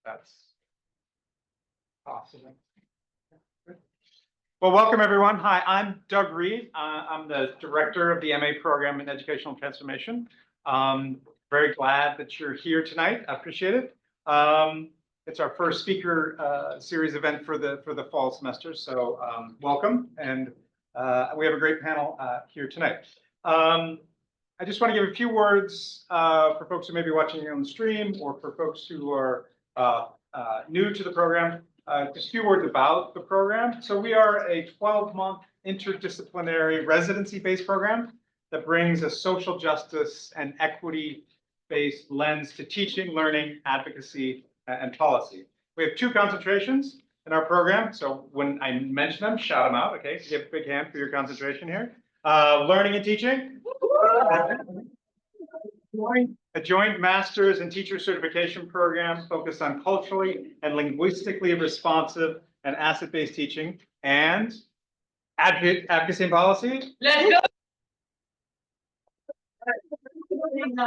That's awesome. Well, welcome everyone. Hi, I'm Doug Reed. I'm the director of the MA program in Educational Transformation. Very glad that you're here tonight. I appreciate it. It's our first speaker series event for the fall semester, so welcome. And we have a great panel here tonight. I just want to give a few words for folks who may be watching on the stream or for folks who are new to the program. Just a few words about the program. So we are a 12-month interdisciplinary residency-based program that brings a social justice and equity-based lens to teaching, learning, advocacy, and policy. We have two concentrations in our program. So when I mention them, shout them out. Okay, so give a big hand for your concentration here. Learning and teaching. A joint master's and teacher certification program focused on culturally and linguistically responsive and asset-based teaching, and advocacy and policy. Let's go.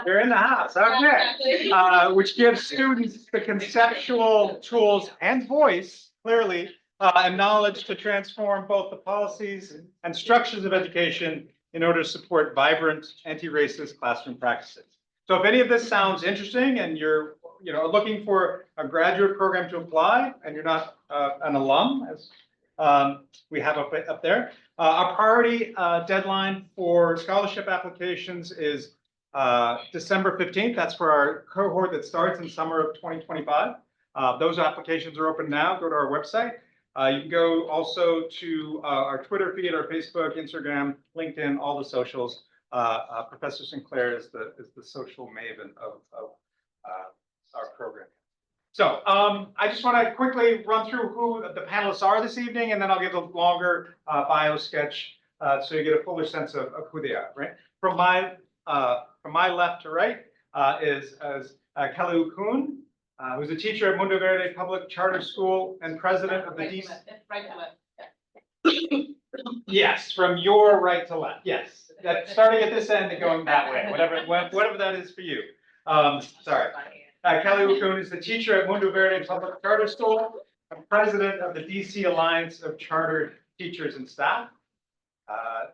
You're in the house, okay. Which gives students the conceptual tools and voice, clearly, and knowledge to transform both the policies and structures of education in order to support vibrant anti-racist classroom practices. So if any of this sounds interesting and you're looking for a graduate program to apply and you're not an alum, as we have up there, our priority deadline for scholarship applications is December 15th. That's for our cohort that starts in summer of 2025. Those applications are open now. Go to our website. You can go also to our Twitter feed, our Facebook, Instagram, LinkedIn, all the socials. Professor Sinclair is the social maven of our program. So I just want to quickly run through who the panelists are this evening, and then I'll give a longer bio sketch so you get a fuller sense of who they are. Right from my left to right is Kelley Ukhun, who's a teacher at Mundo Verde Public Charter School and president of the DC. Right to left. Yes, from your right to left. Yes, that starting at this end and going that way, whatever that is for you. Sorry. Kelley Ukhun is the teacher at Mundo Verde Public Charter School and president of the DC Alliance of Chartered Teachers and Staff.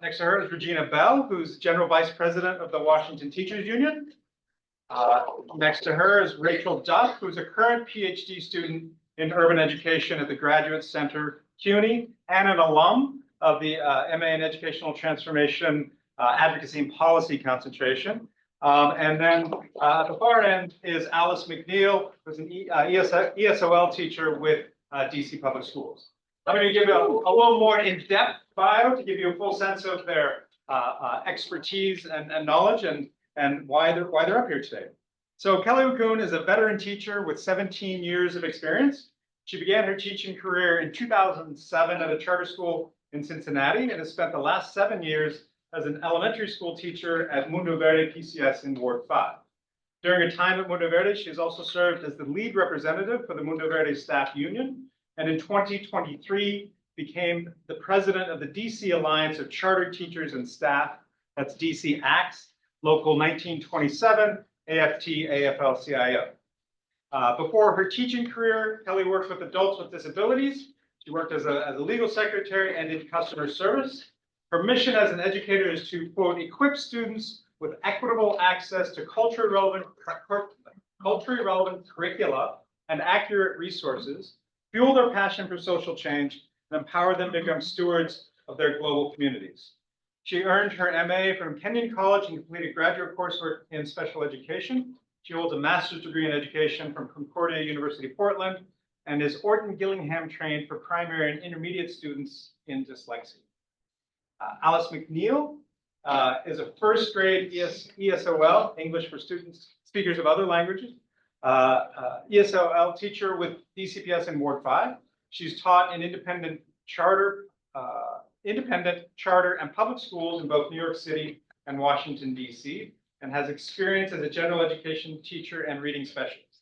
Next to her is Regina Bell, who's general vice president of the Washington Teachers Union. Next to her is Rachel Duff, who's a current PhD student in urban education at the Graduate Center, CUNY, and an alum of the MA in Educational Transformation, Advocacy and Policy concentration. And then at the far end is Alice McNeill, who's an ESOL teacher with DC Public Schools. I'm going to give you a little more in-depth bio to give you a full sense of their expertise and knowledge and why they're up here today. So Kelley Ukhun is a veteran teacher with 17 years of experience. She began her teaching career in 2007 at a charter school in Cincinnati and has spent the last 7 years as an elementary school teacher at Mundo Verde PCS in Ward 5. During her time at Mundo Verde, she has also served as the lead representative for the Mundo Verde Staff Union, and in 2023 became the president of the DC Alliance of Chartered Teachers and Staff, that's DC ACTS, Local 1927, AFT, AFL-CIO. Before her teaching career, Kelley worked with adults with disabilities. She worked as a legal secretary and in customer service. Her mission as an educator is to, quote, equip students with equitable access to culturally relevant curricula and accurate resources, fuel their passion for social change, and empower them to become stewards of their global communities. She earned her MA from Kenyon College and completed graduate coursework in special education. She holds a master's degree in education from Concordia University, Portland, and is Orton Gillingham trained for primary and intermediate students in dyslexia. Alice McNeill is a first grade ESOL, English for students, speakers of other languages, ESOL teacher with DCPS in Ward 5. She's taught in independent charter and public schools in both New York City and Washington, DC, and has experience as a general education teacher and reading specialist.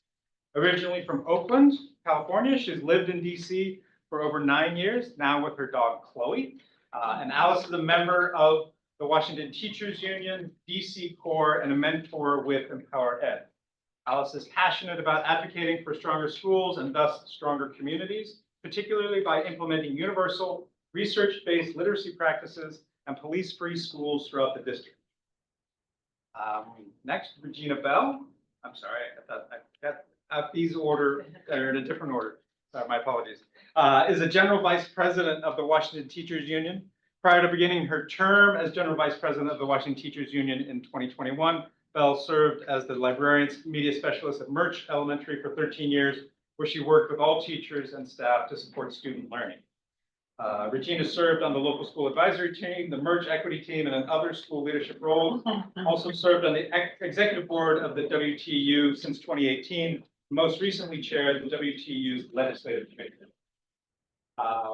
Originally from Oakland, California, she's lived in DC for over 9 years, now with her dog, Chloe. And Alice is a member of the Washington Teachers Union, DC Core, and a mentor with Empower Ed. Alice is passionate about advocating for stronger schools and thus stronger communities, particularly by implementing universal, research-based literacy practices and police-free schools throughout the district. Next, Regina Bell. I'm sorry, I thought I got these order, they're in a different order. My apologies. Is a General Vice President of the Washington Teachers Union. Prior to beginning her term as General Vice President of the Washington Teachers Union in 2021, Bell served as the Librarians Media Specialist at Murch Elementary for 13 years, where she worked with all teachers and staff to support student learning. Regina served on the local school advisory team, the Merge equity team, and in other school leadership roles. Also served on the executive board of the WTU since 2018. Most recently chaired the WTU's legislative committee.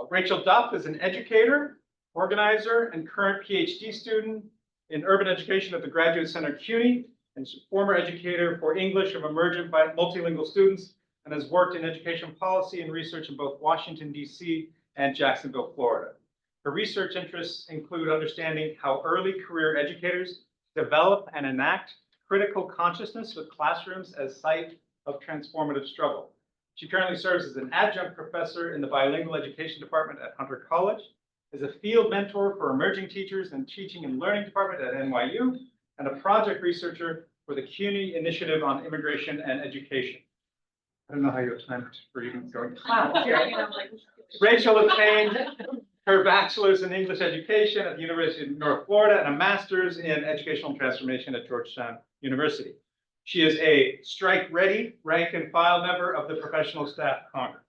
Rachel Duff is an educator, organizer, and current PhD student in urban education at the Graduate Center CUNY, and former educator for English of emergent multilingual students, and has worked in education policy and research in both Washington, D.C. and Jacksonville, Florida. Her research interests include understanding how early career educators develop and enact critical consciousness with classrooms as site of transformative struggle. She currently serves as an adjunct professor in the bilingual education department at Hunter College, is a field mentor for emerging teachers and teaching and learning department at NYU, and a project researcher for the CUNY Initiative on Immigration and Education. I don't know how you have time for even going. Rachel obtained her bachelor's in English education at the University of North Florida and a master's in educational transformation at Georgetown University. She is a strike-ready rank and file member of the Professional Staff Congress.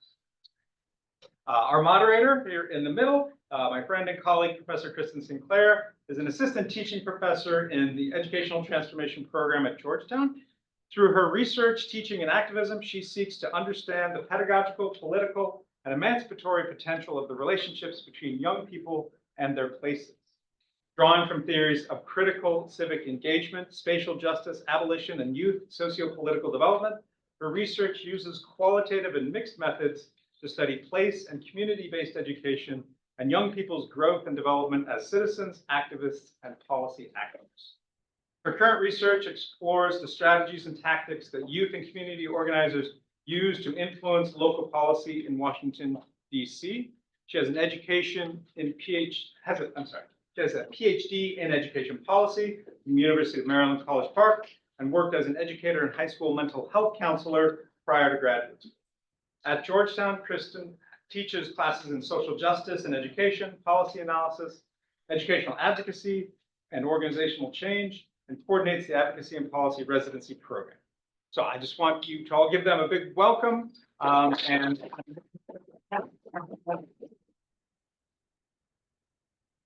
Our moderator here in the middle, my friend and colleague, Professor Kristin Sinclair, is an assistant teaching professor in the Educational Transformation Program at Georgetown. Through her research, teaching, and activism, she seeks to understand the pedagogical, political, and emancipatory potential of the relationships between young people and their places. Drawing from theories of critical civic engagement, spatial justice, abolition, and youth socio-political development, her research uses qualitative and mixed methods to study place and community-based education and young people's growth and development as citizens, activists, and policy actors. Her current research explores the strategies and tactics that youth and community organizers use to influence local policy in Washington, D.C. She has an education in She has a PhD in education policy from the University of Maryland, College Park, and worked as an educator and high school mental health counselor prior to graduate school. At Georgetown, Kristin teaches classes in social justice and education, policy analysis, educational advocacy, and organizational change, and coordinates the advocacy and policy residency program. So I just want you to all give them a big welcome.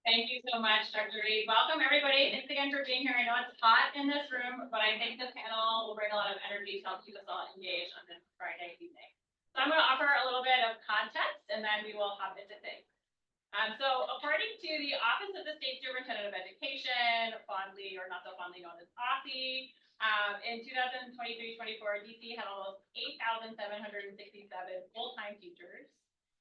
Thank you so much, Dr. Reed. Welcome, everybody. Thanks again for being here. I know it's hot in this room, but I think the panel will bring a lot of energy to help keep us all engaged on this Friday evening. So I'm going to offer a little bit of context, and then we will hop into things. So according to the Office of the State Superintendent of Education, fondly or not so fondly known as OSSE, in 2023-24, DC had almost 8,767 full-time teachers,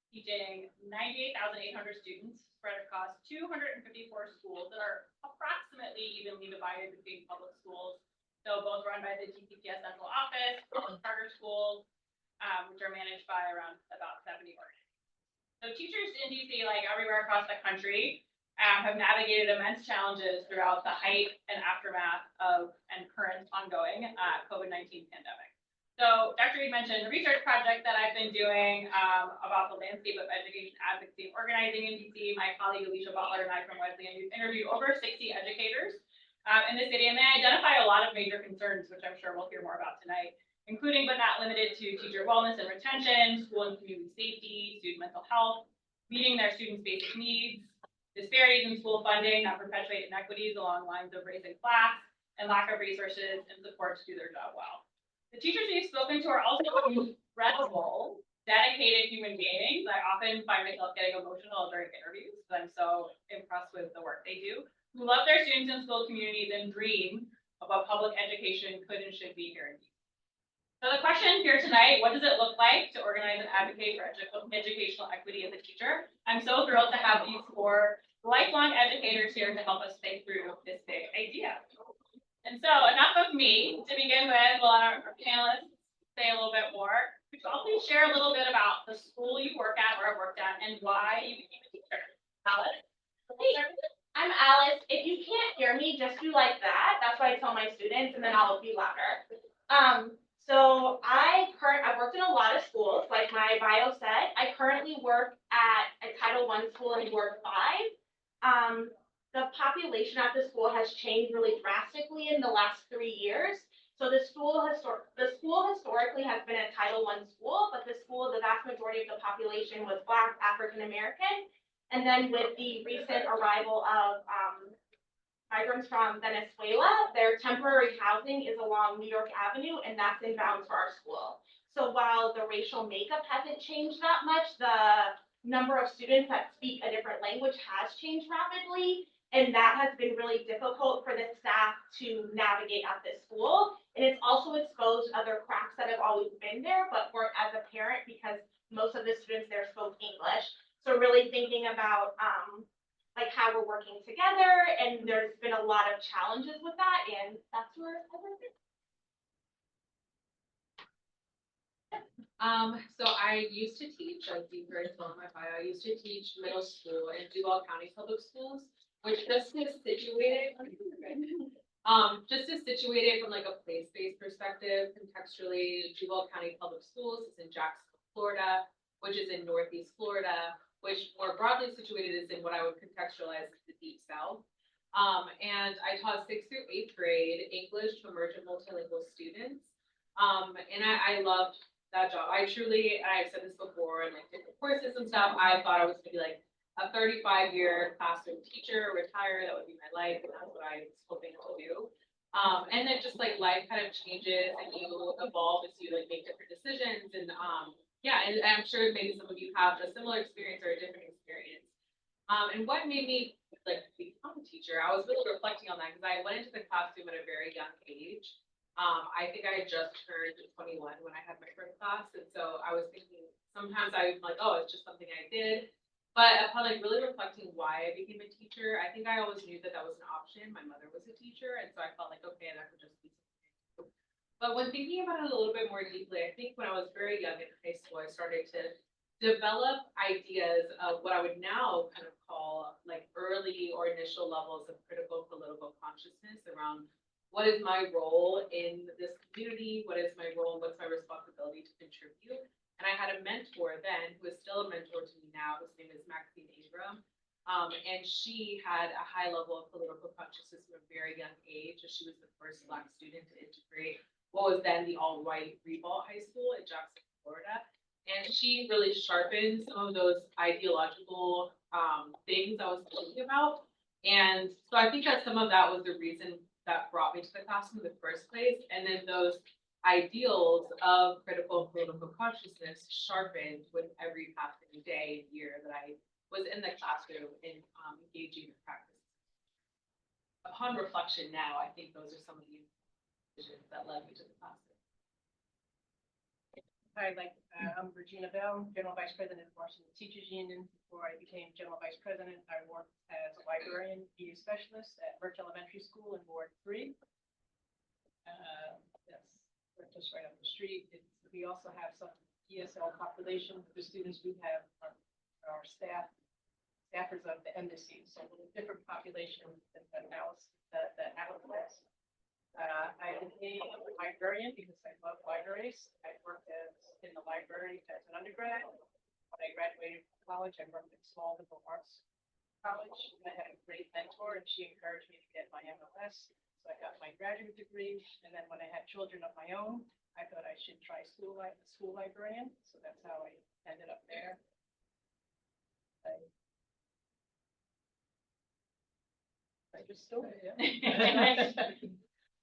teaching 98,800 students spread across 254 schools that are approximately evenly divided between public schools. So both run by the DCPS central office, charter schools, which are managed by about 70 organizations. So teachers in DC, like everywhere across the country, have navigated immense challenges throughout the height and aftermath of and current ongoing COVID-19 pandemic. So Dr. Reed mentioned the research project that I've been doing about the landscape of education advocacy and organizing in DC. My colleague Alicia Butler and I from Wesleyan interviewed over 60 educators in the city, and they identify a lot of major concerns, which I'm sure we'll hear more about tonight, including but not limited to teacher wellness and retention, school and community safety, student mental health, meeting their students' basic needs, disparities in school funding that perpetuate inequities along lines of race and class, and lack of resources and support to do their job well. The teachers we've spoken to are also incredible, dedicated human beings. I often find myself getting emotional during interviews because I'm so impressed with the work they do, who love their students and school communities and dream of what public education could and should be here in DC. So the question here tonight, what does it look like to organize and advocate for educational equity as a teacher? I'm so thrilled to have these four lifelong educators here to help us think through this big idea. And So enough of me. To begin with, we'll let our panelists say a little bit more. Could you all please share a little bit about the school you work at, or have worked at, and why you became a teacher? Alice? Hey, I'm Alice. If you can't hear me, just do like that. That's what I tell my students, and then I'll be louder. So I've worked in a lot of schools, like my bio said. I currently work at a Title I school in Ward 5. The population at the school has changed really drastically in the last 3 years. So the school historically has been a Title I school, but the vast majority of the population was Black, African American. And then with the recent arrival of migrants from Venezuela, their temporary housing is along New York Avenue, and that's inbound for our school. So while the racial makeup hasn't changed that much, the number of students that speak a different language has changed rapidly, and that has been really difficult for the staff to navigate at this school. And it's also exposed other cracks that have always been there, but weren't as apparent because most of the students there spoke English. So really thinking about like how we're working together, and there's been a lot of challenges with that, and that's where I work. So I used to teach, as you heard in my bio, I used to teach middle school in Duval County Public Schools, which just is situated, from like a place-based perspective, contextually, Duval County Public Schools is in Jacksonville, Florida, which is in Northeast Florida, which more broadly situated is in what I would contextualize as the Deep South. And I taught 6th through 8th grade English to emergent multilingual students. And I loved that job. I've said this before, in like different courses and stuff, I thought I was gonna be like a 35-year classroom teacher, retire, that would be my life, and that's what I was hoping to do. And then just like life kind of changes and you evolve as you like make different decisions. And yeah, and I'm sure maybe some of you have a similar experience or a different experience. And what made me like become a teacher, I was really reflecting on that because I went into the classroom at a very young age. I think I had just turned 21 when I had my first class. And so I was thinking, sometimes I'm like, oh, it's just something I did. But upon like really reflecting why I became a teacher, I think I always knew that that was an option. My mother was a teacher, and so I felt like, okay, that could just be something. But when thinking about it a little bit more deeply, I think when I was very young in high school, I started to develop ideas of what I would now kind of call like early or initial levels of critical political consciousness around what is my role in this community, what is my role, and what's my responsibility to contribute. And I had a mentor then, who is still a mentor to me now, whose name is Maxine Abram. And she had a high level of political consciousness from a very young age. She was the first Black student to integrate what was then the all-white Revault High School in Jacksonville, Florida. And she really sharpened some of those ideological things I was thinking about. And so I think that some of that was the reason that brought me to the classroom in the first place. And then those ideals of critical political consciousness sharpened with every passing day and year that I was in the classroom and engaging in practice. Upon reflection now, I think those are some of the decisions that led me to the classroom. Hi, I'm Regina Bell, General Vice President of Washington Teachers Union. Before I became General Vice President, I worked as a librarian, media specialist at Verde Elementary School in Ward 3. That's just right up the street. We also have some ESOL population. The students we have are staffers of the embassy, so a different population than Alice that Alice has. I became a librarian because I love libraries. I worked in the library as an undergrad. When I graduated from college, I worked at small liberal arts college. I had a great mentor, and she encouraged me to get my MLS. So I got my graduate degree, and then when I had children of my own, I thought I should try school librarian. So that's how I ended up there. I just started.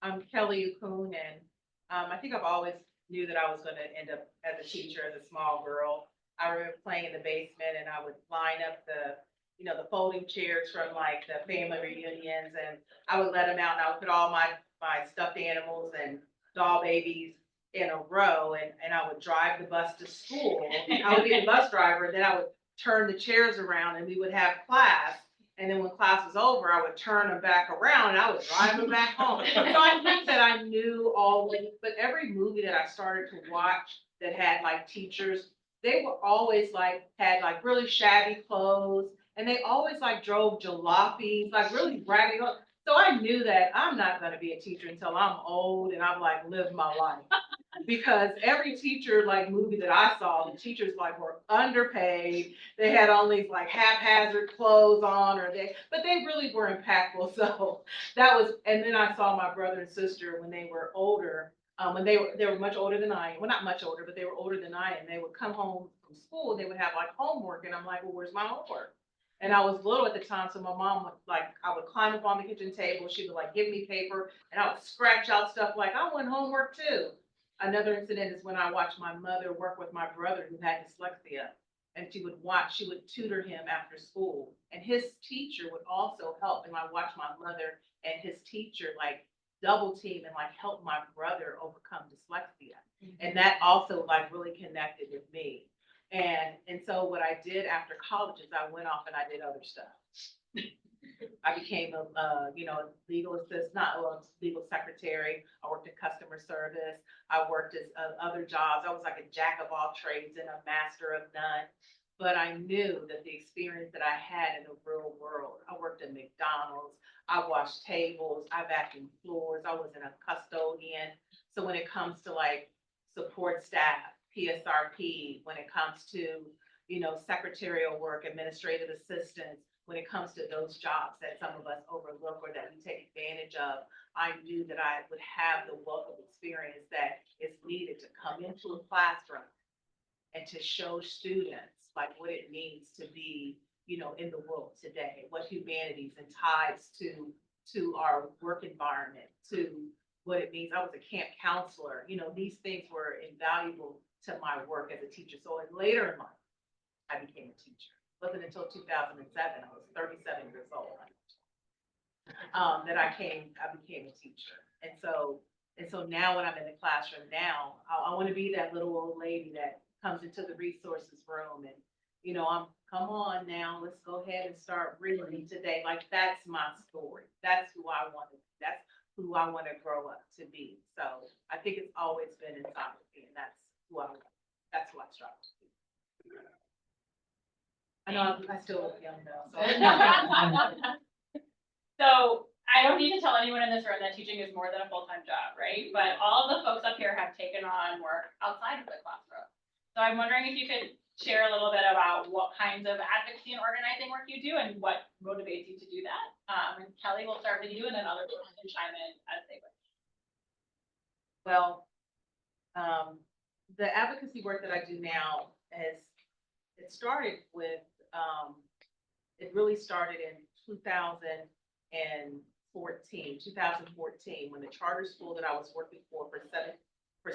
I'm Kelley Ukhun, and I think I've always knew that I was going to end up as a teacher as a small girl. I remember playing in the basement, and I would line up the folding chairs from like the family reunions, and I would let them out, and I would put all my stuffed animals and doll babies in a row, and I would drive the bus to school. I would be the bus driver, and then I would turn the chairs around, and we would have class. And then when class was over, I would turn them back around and I would drive them back home. So I think that I knew but every movie that I started to watch that had like teachers, they were always like, had like really shabby clothes, and they always like drove jalopies, like really raggedy. So I knew that I'm not gonna be a teacher until I'm old and I've like lived my life. Because every teacher like movie that I saw, the teachers like were underpaid. They had all these like haphazard clothes on, but they really were impactful. So that was, and then I saw my brother and sister when they were older. When they were much older than I, well, not much older, but they were older than I, and they would come home from school, they would have like homework, and I'm like, well, where's my homework? And I was little at the time, so my mom would like, I would climb up on the kitchen table, she would like give me paper, and I would scratch out stuff like, I want homework too. Another incident is when I watched my mother work with my brother who had dyslexia, and she would tutor him after school, and his teacher would also help, and I watched my mother and his teacher like double team and like help my brother overcome dyslexia. And that also like really connected with me. And so what I did after college is I went off and I did other stuff. I became a legal assistant, legal secretary. I worked in customer service. I worked as other jobs. I was like a jack of all trades and a master of none. But I knew that the experience that I had in the real world, I worked at McDonald's, I washed tables, I vacuumed floors, I was a custodian. So when it comes to like support staff, PSRP, when it comes to, secretarial work, administrative assistants, when it comes to those jobs that some of us overlook or that we take advantage of, I knew that I would have the wealth of experience that is needed to come into a classroom and to show students like what it means to be, in the world today, what humanities and ties to our work environment, to what it means. I was a camp counselor. These things were invaluable to my work as a teacher. So later in life, I became a teacher. It wasn't until 2007, I was 37 years old, that I became a teacher. And so now when I'm in the classroom now, I want to be that little old lady that comes into the resources room and, come on now, let's go ahead and start reading today. Like, that's my story. That's who I want to be. That's who I want to grow up to be. So I think it's always been inside of me, and that's who I strive to be. I know I still look young though. So I don't need to tell anyone in this room that teaching is more than a full-time job, right? But all of the folks up here have taken on work outside of the classroom. So I'm wondering if you could share a little bit about what kinds of advocacy and organizing work you do and what motivates you to do that. And Kelley, will start with you, and then other people can chime in as they wish. Well, the advocacy work that I do now it really started in 2014, when the charter school that I was working for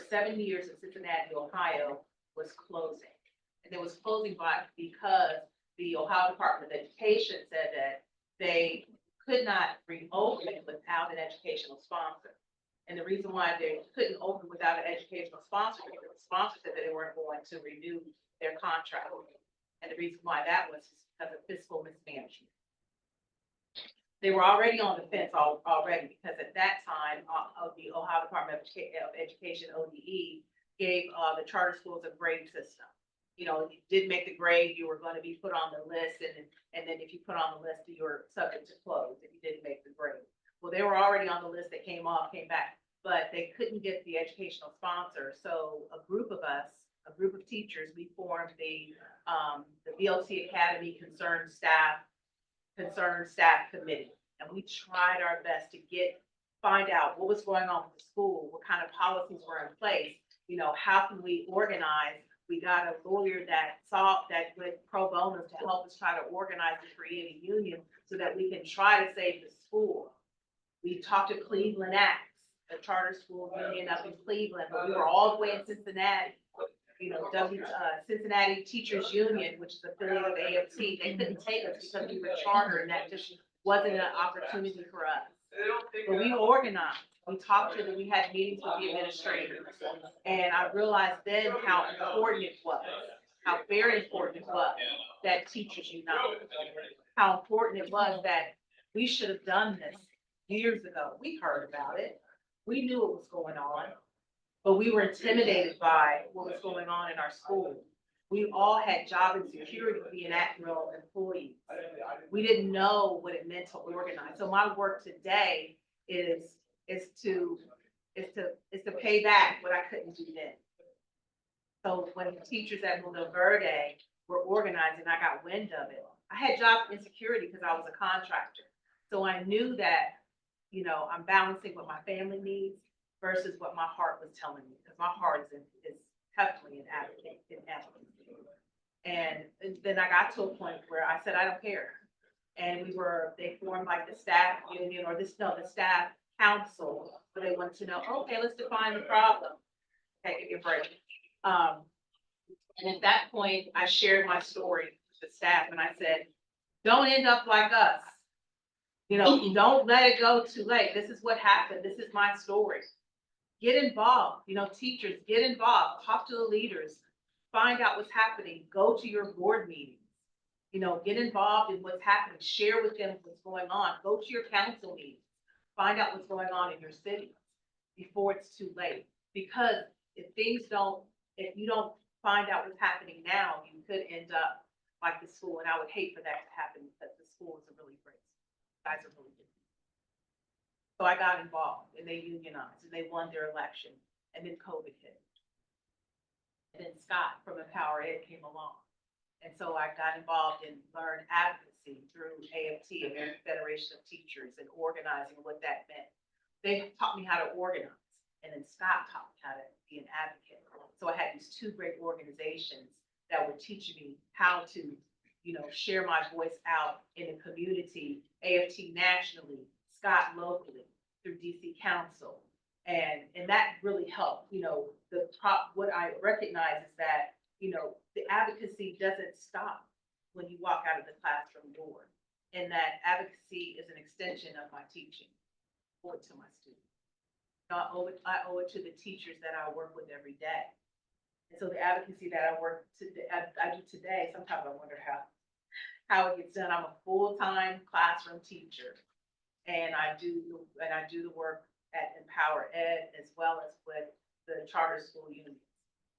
7 years in Cincinnati, Ohio, was closing. And it was closing because the Ohio Department of Education said that they could not reopen without an educational sponsor. And the reason why they couldn't open without an educational sponsor, because the sponsor said that they weren't going to renew their contract. And the reason why that was because of fiscal mismanagement. They were already on the fence already, because at that time, the Ohio Department of Education, ODE, gave the charter schools a grade system. You didn't make the grade, you were going to be put on the list, and then if you put on the list, you were subject to close if you didn't make the grade. Well, they were already on the list, they came back, but they couldn't get the educational sponsor. So a group of teachers, we formed the VLC Academy Concerned Staff Committee. And we tried our best to find out what was going on with the school, what kind of policies were in place, how can we organize. We got a lawyer that went pro bono to help us try to organize and create a union so that we can try to save the school. We talked to Cleveland Acts, the charter school union up in Cleveland, but we were all the way in Cincinnati. Cincinnati Teachers Union, which is affiliated with AFT, they couldn't take us because we were charter, and that just wasn't an opportunity for us. But we organized. We talked to them. We had meetings with the administrators, and I realized then how important it was, how very important it was that teachers unite. how important it was that we should have done this years ago. We heard about it. We knew what was going on, but we were intimidated by what was going on in our school. We all had job insecurity being at-will employees. We didn't know what it meant to organize. So my work today is to pay back what I couldn't do then. So when the teachers at Mundo Verde were organizing, I got wind of it. I had job insecurity because I was a contractor. So I knew that, you know, I'm balancing what my family needs versus what my heart was telling me, because my heart is definitely an advocate in advocacy. And then I got to a point where I said, I don't care. And they formed like the staff union or the staff council, where they wanted to know, okay, let's define the problem. Okay, give you a break. And at that point, I shared my story with the staff and I said, don't end up like us. You know, don't let it go too late. This is what happened. This is my story. Get involved, you know, teachers, get involved, talk to the leaders, find out what's happening, go to your board meetings, you know, get involved in what's happening, share with them what's going on, go to your council meetings, find out what's going on in your city before it's too late. Because if you don't find out what's happening now, you could end up like the school, and I would hate for that to happen because the school is a really great school. Guys are really good. So I got involved and they unionized and they won their election, and then COVID hit. And then Scott from Empower Ed came along. And so I got involved and learned advocacy through AFT, American Federation of Teachers, and organizing, what that meant. They taught me how to organize, and then Scott taught me how to be an advocate. So I had these two great organizations that were teaching me how to, you know, share my voice out in the community, AFT nationally, Scott locally, through DC Council. And that really helped. You know, what I recognize is that, you know, the advocacy doesn't stop when you walk out of the classroom door. And that advocacy is an extension of my teaching forward to my students. I owe it to the teachers that I work with every day. And so the advocacy that I do today, sometimes I wonder how it gets done. I'm a full-time classroom teacher, and I do the work at Empower Ed as well as with the charter school unions.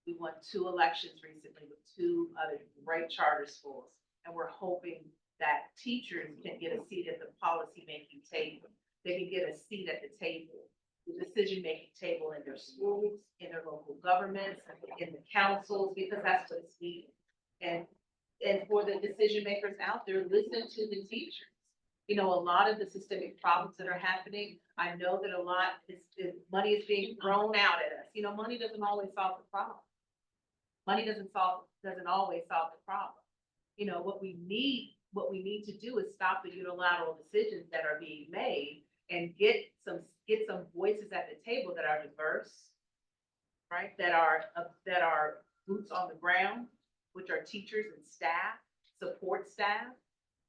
We won 2 elections recently with 2 other great charter schools, and we're hoping that teachers can get a seat at the policy-making table. They can get a seat at the table, the decision-making table in their schools, in their local governments, in the councils, because that's what's needed. And for the decision makers out there, listen to the teachers. You know, a lot of the systemic problems that are happening, I know that a lot money is being thrown out at us. You know, money doesn't always solve the problem. Money doesn't always solve the problem. You know, what we need to do is stop the unilateral decisions that are being made and get some voices at the table that are diverse, right? That are boots on the ground, which are teachers and staff, support staff.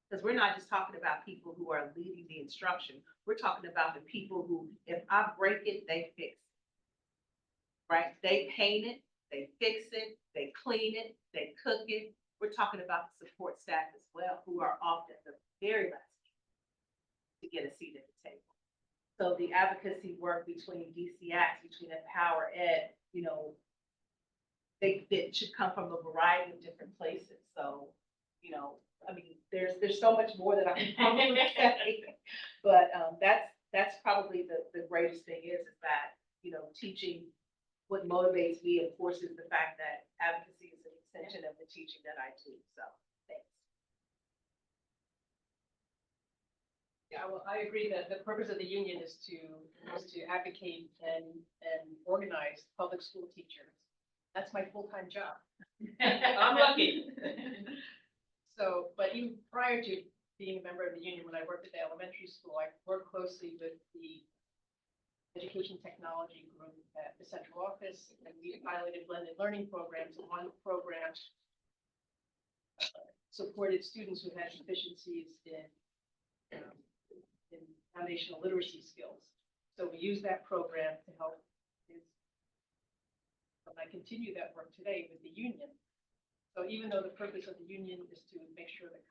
Because we're not just talking about people who are leading the instruction. We're talking about the people who, if I break it, they fix it, right? They paint it, they fix it, they clean it, they cook it. We're talking about the support staff as well, who are often the very last to get a seat at the table. So the advocacy work between DCX, between Empower Ed, you know, they should come from a variety of different places. So, you know, I mean, there's so much more that I can probably say, but that's probably the greatest thing is that, you know, teaching, what motivates me, of course, is the fact that advocacy is an extension of the teaching that I do. So thanks. Yeah, well, I agree that the purpose of the union is to advocate and organize public school teachers. That's my full-time job. I'm lucky. So, but even prior to being a member of the union, when I worked at the elementary school, I worked closely with the education technology group at the central office, and we piloted blended learning programs. And one program supported students who had deficiencies in foundational literacy skills. So we use that program to help kids. And I continue that work today with the union. So even though the purpose of the union is to make sure that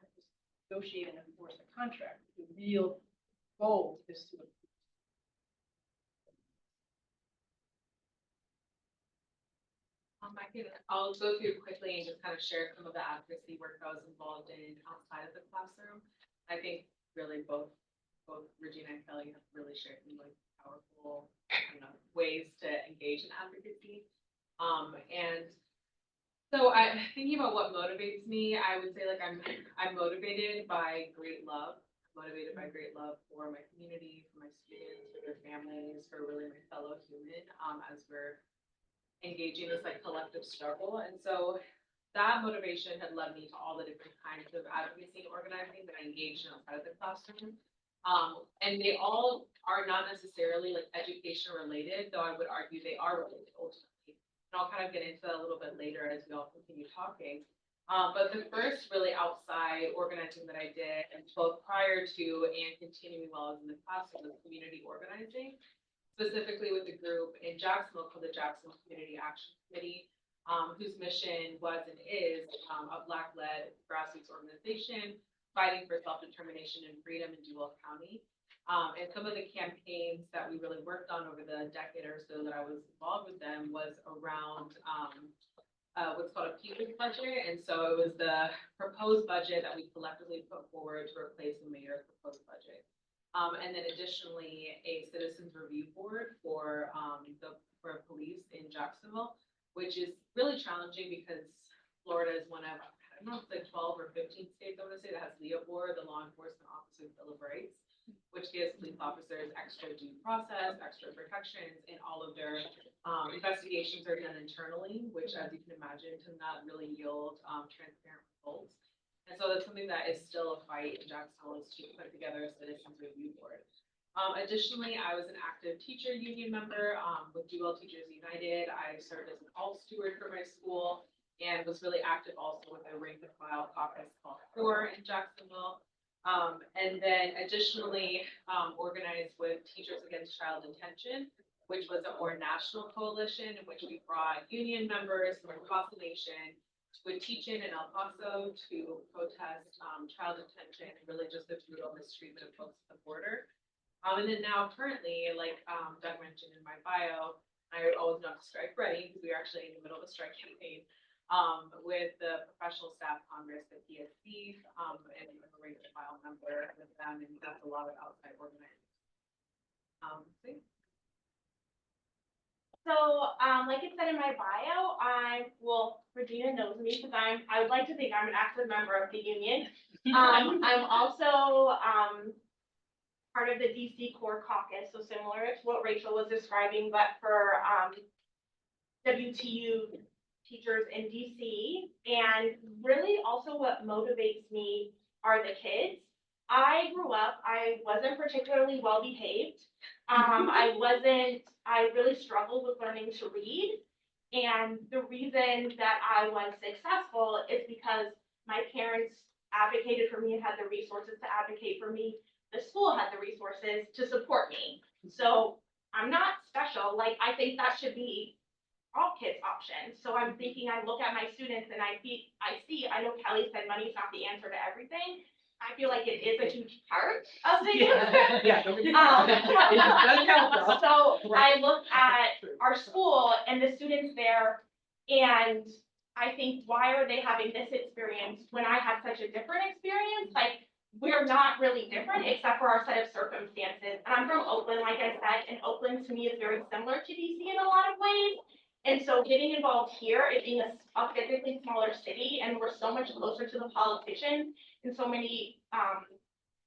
negotiate and enforce a contract. The real goal is to. I'll go through quickly and just kind of share some of the advocacy work that I was involved in outside of the classroom. I think really both Regina and Kelley have really shared some like powerful, ways to engage in advocacy. And so thinking about what motivates me, I would say like I'm motivated by great love. I'm motivated by great love for my community, for my students, for their families, for really my fellow human, as we're engaging this like collective struggle. And so that motivation had led me to all the different kinds of advocacy and organizing that I engaged in outside of the classroom. And they all are not necessarily like education related, though I would argue they are related ultimately. And I'll kind of get into that a little bit later as we all continue talking. But the first really outside organizing that I did, and both prior to and continuing while I was in the classroom, was community organizing, specifically with the group in Jacksonville called the Jacksonville Community Action Committee, whose mission was and is a Black-led grassroots organization fighting for self-determination and freedom in Duval County. And some of the campaigns that we really worked on over the decade or so that I was involved with them was around what's called a people's budget. And so it was the proposed budget that we collectively put forward to replace the mayor's proposed budget. And then additionally, a citizens review board for police in Jacksonville, which is really challenging because Florida is one of, I don't know if it's like 12 or 15 states, I want to say, that has LEOBOR, the Law Enforcement Officers Bill of Rights, which gives police officers extra due process, extra protections, and all of their investigations are done internally, which, as you can imagine, can not really yield transparent results. And so that's something that is still a fight in Jacksonville, is to put together a citizens review board. Additionally, I was an active teacher union member with Duval Teachers United. I served as an alt steward for my school and was really active also with a rank and file caucus called CORE in Jacksonville. And then additionally, organized with Teachers Against Child Detention, which was a more national coalition in which we brought union members from across the nation with teach-in in El Paso to protest child detention and really just the brutal mistreatment of folks at the border. And then now currently, like Doug mentioned in my bio, I always know to strike ready because we are actually in the middle of a strike campaign with the Professional Staff Congress at PSC, and I'm a rank and file member with them, and that's a lot of outside organizing. So, like it said in my bio, Regina knows me because I would like to think I'm an active member of the union. I'm also part of the DC Core Caucus, so similar to what Rachel was describing, but for WTU teachers in DC. And really also what motivates me are the kids. I grew up, I wasn't particularly well behaved. I really struggled with learning to read. And the reason that I was successful is because my parents advocated for me and had the resources to advocate for me. The school had the resources to support me. So I'm not special. Like, I think that should be all kids' options. So I'm thinking, I look at my students and I see, I know Kelley said money is not the answer to everything. I feel like it is a huge part of the answer. Yeah. So I look at our school and the students there, and I think, why are they having this experience when I had such a different experience? Like, we're not really different except for our set of circumstances. And I'm from Oakland, like I said, and Oakland to me is very similar to DC in a lot of ways. And so getting involved here, it being a physically smaller city, and we're so much closer to the politicians and so many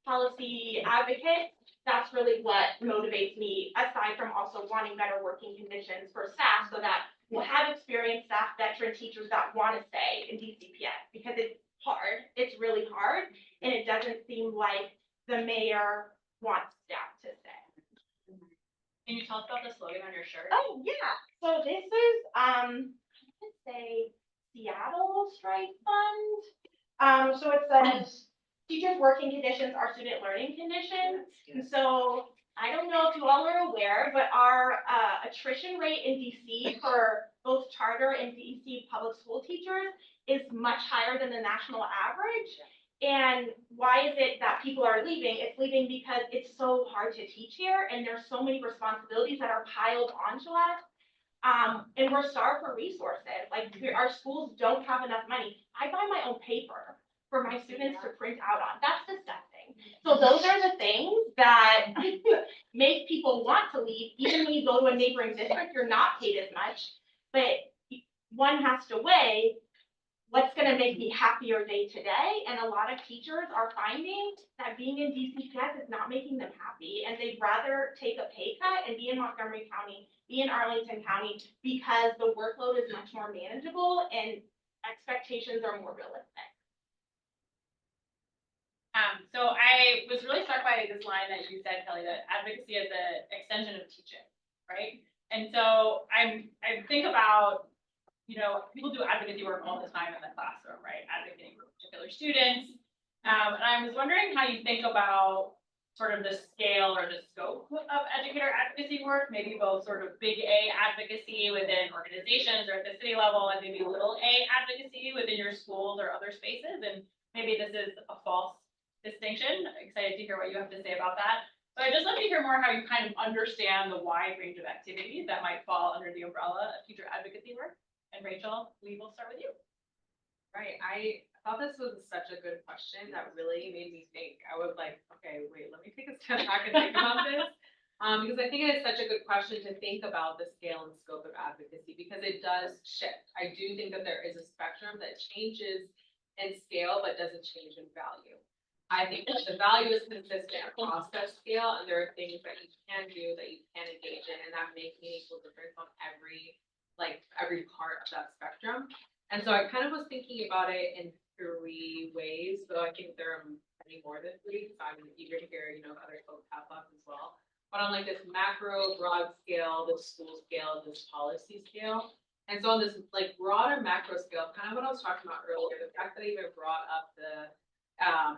policy advocates, that's really what motivates me, aside from also wanting better working conditions for staff so that we'll have experienced staff, veteran teachers that want to stay in DCPS, because it's hard. It's really hard, and it doesn't seem like the mayor wants staff to stay. Can you tell us about the slogan on your shirt? Oh, yeah. So this is, I would say, Seattle Strike Fund. So it says, teachers' working conditions are student learning conditions. And so I don't know if you all are aware, but our attrition rate in DC for both charter and DC public school teachers is much higher than the national average. And why is it that people are leaving? It's leaving because it's so hard to teach here and there's so many responsibilities that are piled onto us. And we're starved for resources. Like our schools don't have enough money. I buy my own paper for my students to print out on. That's disgusting. So those are the things that make people want to leave. Even when you go to a neighboring district, you're not paid as much, but one has to weigh what's going to make me happier day to day. And a lot of teachers are finding that being in DCPS is not making them happy. And they'd rather take a pay cut and be in Montgomery County, be in Arlington County, because the workload is much more manageable and expectations are more realistic. So I was really struck by this line that you said, Kelley, that advocacy is an extension of teaching, right? And so I think about, people do advocacy work all the time in the classroom, right? Advocating for particular students. And I was wondering how you think about sort of the scale or the scope of educator advocacy work, maybe both sort of big A advocacy within organizations or at the city level, and maybe little A advocacy within your schools or other spaces. And maybe this is a false distinction. I'm excited to hear what you have to say about that. But I'd just love to hear more how you kind of understand the wide range of activities that might fall under the umbrella of teacher advocacy work. And Rachel, we will start with you. Right, I thought this was such a good question that really made me think. I was like, okay, wait, let me take a step back and think about this. Because I think it is such a good question to think about the scale and scope of advocacy, because it does shift. I do think that there is a spectrum that changes in scale but doesn't change in value. I think that the value is consistent across that scale, and there are things that you can do, that you can engage in, and that make meaningful difference on every part of that spectrum. And so I kind of was thinking about it in 3 ways, though I think there are many more than 3, so I'm eager to hear, other folks have thoughts as well. But on like this macro, broad scale, this school scale, this policy scale. And so on this like broader macro scale, kind of what I was talking about earlier, the fact that I even brought up the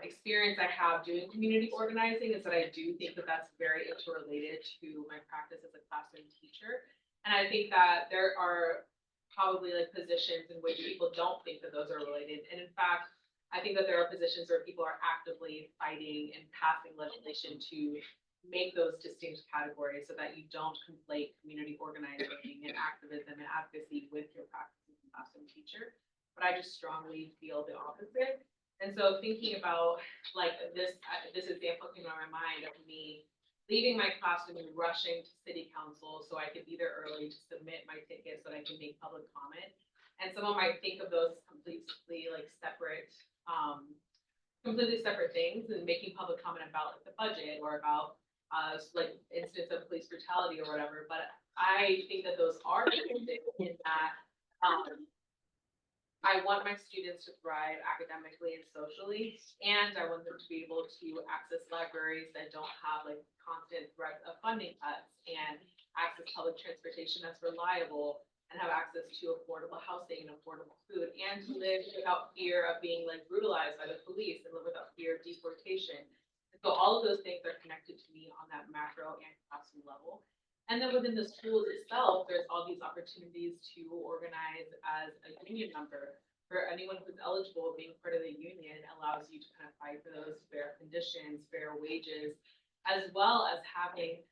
experience I have doing community organizing is that I do think that that's very interrelated to my practice as a classroom teacher. And I think that there are probably like positions in which people don't think that those are related. And in fact, I think that there are positions where people are actively fighting and passing legislation to make those distinct categories so that you don't conflate community organizing and activism and advocacy with your practice as a classroom teacher. But I just strongly feel the opposite. And so thinking about like this example came to my mind of me leaving my classroom and rushing to city council so I could be there early to submit my ticket so that I can make public comment. And someone might think of those completely like separate, completely separate things, and making public comment about like the budget or about like instance of police brutality or whatever. But I think that those are connected in that I want my students to thrive academically and socially, and I want them to be able to access libraries that don't have like constant threats of funding cuts, and access public transportation that's reliable, and have access to affordable housing and affordable food, and to live without fear of being like brutalized by the police, and live without fear of deportation. So all of those things are connected to me on that macro and classroom level. And then within the schools itself, there's all these opportunities to organize as a union member. For anyone who's eligible, being part of the union allows you to kind of fight for those fair conditions, fair wages, as well as having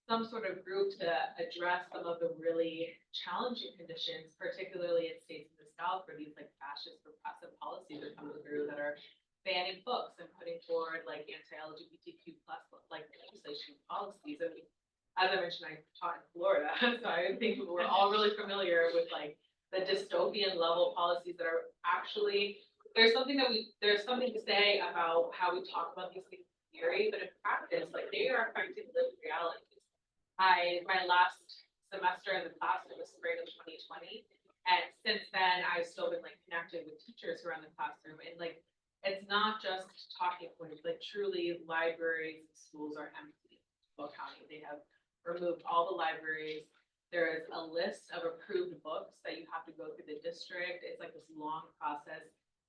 some sort of group to address some of the really challenging conditions, particularly in states in the South where these like fascist repressive policies are coming through that are banning books and putting forward like anti-LGBTQ plus like legislation policies. I mean, as I mentioned, I taught in Florida, so I think we're all really familiar with like the dystopian level policies that are actually, there's something to say about how we talk about these things in theory, but in practice, like they are affecting lived realities. My last semester in the class was spring of 2020, and since then I've still been like connected with teachers who are in the classroom, and like it's not just talking points, like truly libraries and schools are empty in Will County. They have removed all the libraries. There is a list of approved books that you have to go through the district. It's like this long process.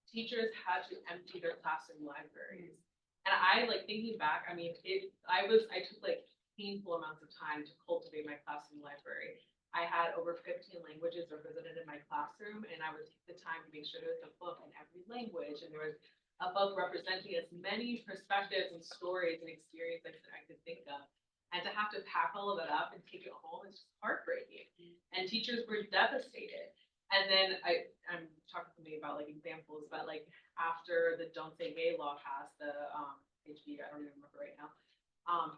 Teachers had to empty their classroom libraries. And I like thinking back, I mean, I took like painful amounts of time to cultivate my classroom library. I had over 15 languages represented in my classroom, and I would take the time to make sure there was a book in every language, and there was a book representing as many perspectives and stories and experiences that I could think of. And to have to pack all of it up and take it home is just heartbreaking. And teachers were devastated. And then I'm talking to me about like examples, but like after the Don't Say Gay law passed, the HB, I don't even remember right now.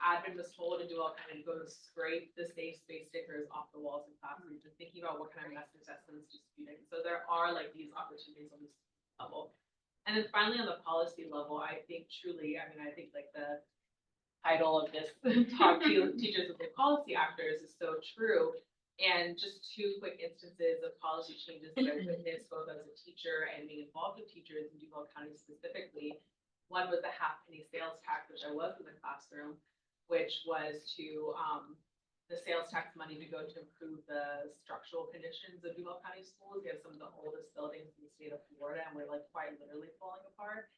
Admin was told to do all kind of go to scrape the safe space stickers off the walls in classrooms and thinking about what kind of message that sends to students. So there are like these opportunities on this level. And then finally on the policy level, I think truly, I mean, I think like the title of this talk to teachers as the policy actors is so true. And just two quick instances of policy changes that I witnessed both as a teacher and being involved with teachers in Duval County specifically. One was the half penny sales tax, which I was in the classroom, which was to the sales tax money to go to improve the structural conditions of Duval County schools. We have some of the oldest buildings in the state of Florida, and we're like quite literally falling apart.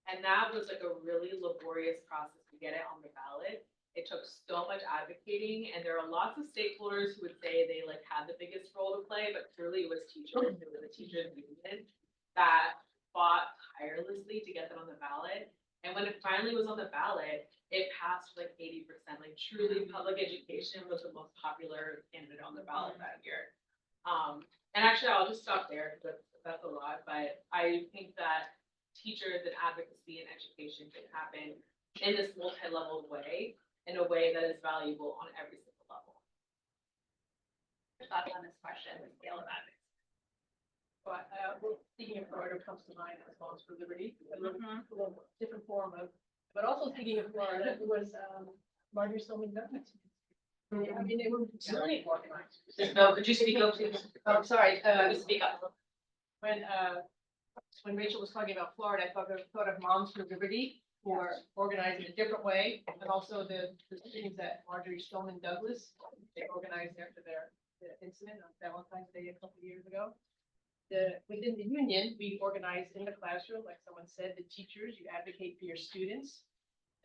And that was like a really laborious process to get it on the ballot. It took so much advocating, and there are lots of stakeholders who would say they like had the biggest role to play, but clearly it was teachers. It was a teachers union that fought tirelessly to get that on the ballot. And when it finally was on the ballot, it passed like 80%. Like truly public education was the most popular candidate on the ballot that year. And actually I'll just stop there because that's a lot, but I think that teachers and advocacy and education can happen in this multi-level way, in a way that is valuable on every single level. Your thoughts on this question, the scale of advocacy? But thinking of Florida comes to mind as Moms for Liberty, a little different form of, but also thinking of Florida, it was Marjorie Stoneman Douglas. I mean, they were really organized. No, could you speak up, please? Oh, sorry, Speak up. when Rachel was talking about Florida, I thought of Moms for Liberty, who are organized in a different way, and also the things that Marjorie Stoneman Douglas, they organized after their incident on Valentine's Day a couple of years ago. Within the union, we organize in the classroom, like someone said, the teachers, you advocate for your students,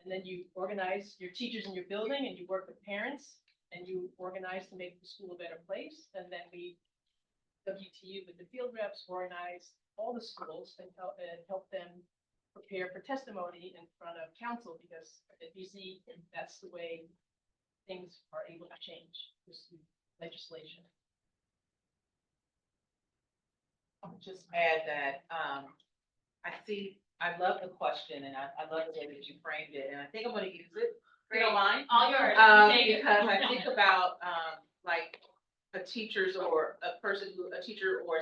and then you organize your teachers in your building, and you work with parents, and you organize to make the school a better place. And then we, WTU with the field reps, organize all the schools and help them prepare for testimony in front of council, because at BC, that's the way things are able to change, this legislation. I'll just add that, I love the question, and I love the way that you framed it, and I think I'm gonna use it. If you don't mind? All yours. Take it. Because I think about, like, a teacher or a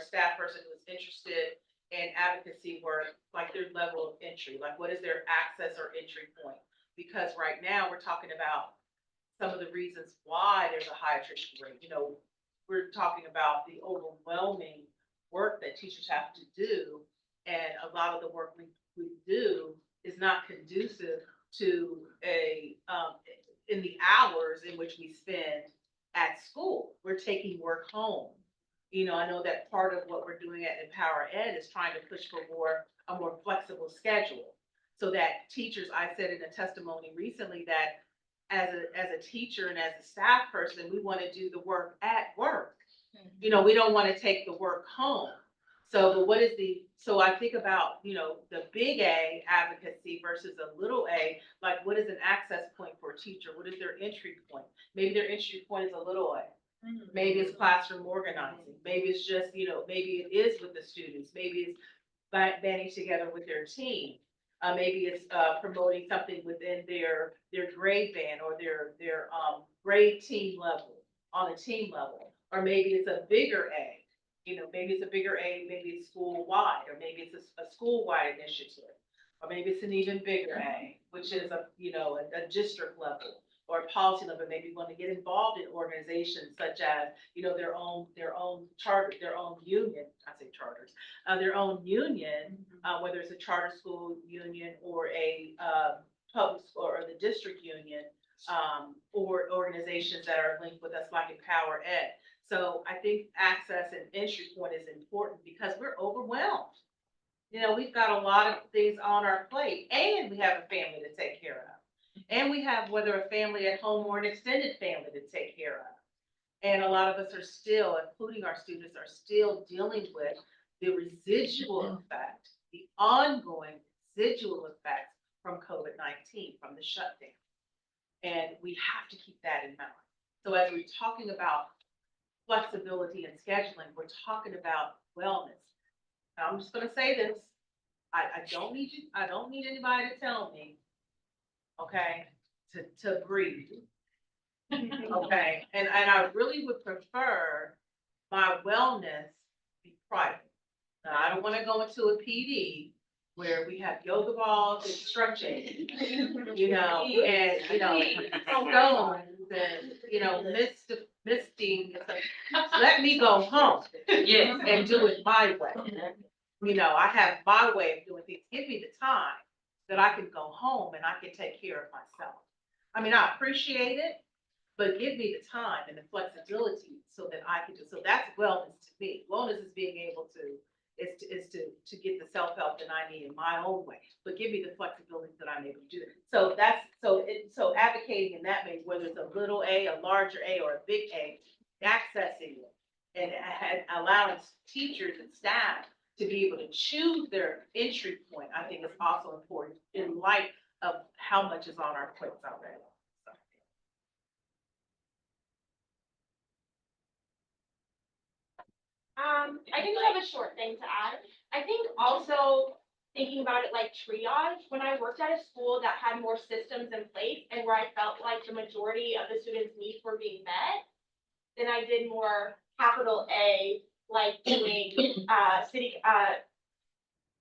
staff person who's interested in advocacy work, like their level of entry, like what is their access or entry point? Because right now, we're talking about some of the reasons why there's a high attrition rate. You know, we're talking about the overwhelming work that teachers have to do, and a lot of the work we do is not conducive to in the hours in which we spend at school. We're taking work home. You know, I know that part of what we're doing at Empower Ed is trying to push for a more flexible schedule, so that teachers, I said in a testimony recently that as a teacher and as a staff person, we want to do the work at work. You know, we don't want to take the work home. So, but so I think about, you know, the big A advocacy versus a little a, like what is an access point for a teacher? What is their entry point? Maybe their entry point is a little a. Maybe it's classroom organizing. Maybe it's just, you know, maybe it is with the students. Maybe it's banding together with their team. Maybe it's promoting something within their grade band or their grade team level, on a team level. Or maybe it's a bigger A. You know, maybe it's a bigger A, maybe it's school-wide, or maybe it's a school-wide initiative, or maybe it's an even bigger A, which is a district level or a policy level. Maybe you want to get involved in organizations such as, you know, their own charter, their own union. I say charters, their own union, whether it's a charter school union or a public school or the district union, or organizations that are linked with us, like Empower Ed. So I think access and entry point is important because we're overwhelmed. You know, we've got a lot of things on our plate, and we have a family to take care of. And we have whether a family at home or an extended family to take care of. And a lot of us are still, including our students, are still dealing with the residual effect, the ongoing residual effects from COVID-19, from the shutdown. And we have to keep that in mind. So as we're talking about flexibility and scheduling, we're talking about wellness. And I'm just gonna say this, I don't need anybody to tell me, okay, to breathe. Okay, and I really would prefer my wellness be private. Now, I don't wanna go into a PD where we have yoga balls and stretching, you know, and, you know, stones and, you know, misting. Let me go home. Yes. And do it my way. You know, I have my way of doing things. Give me the time that I can go home and I can take care of myself. I mean, I appreciate it, but give me the time and the flexibility so that I can do, so that's wellness to me. Wellness is being able to, is to get the self-help that I need in my own way, but give me the flexibility that I'm able to do. So that's, so advocating in that way, whether it's a little a larger A, or a big A, accessing it and allowing teachers and staff to be able to choose their entry point, I think is also important in light of how much is on our plates already. I think I have a short thing to add. I think also thinking about it like triage, when I worked at a school that had more systems in place and where I felt like the majority of the students' needs were being met, then I did more capital A, like doing city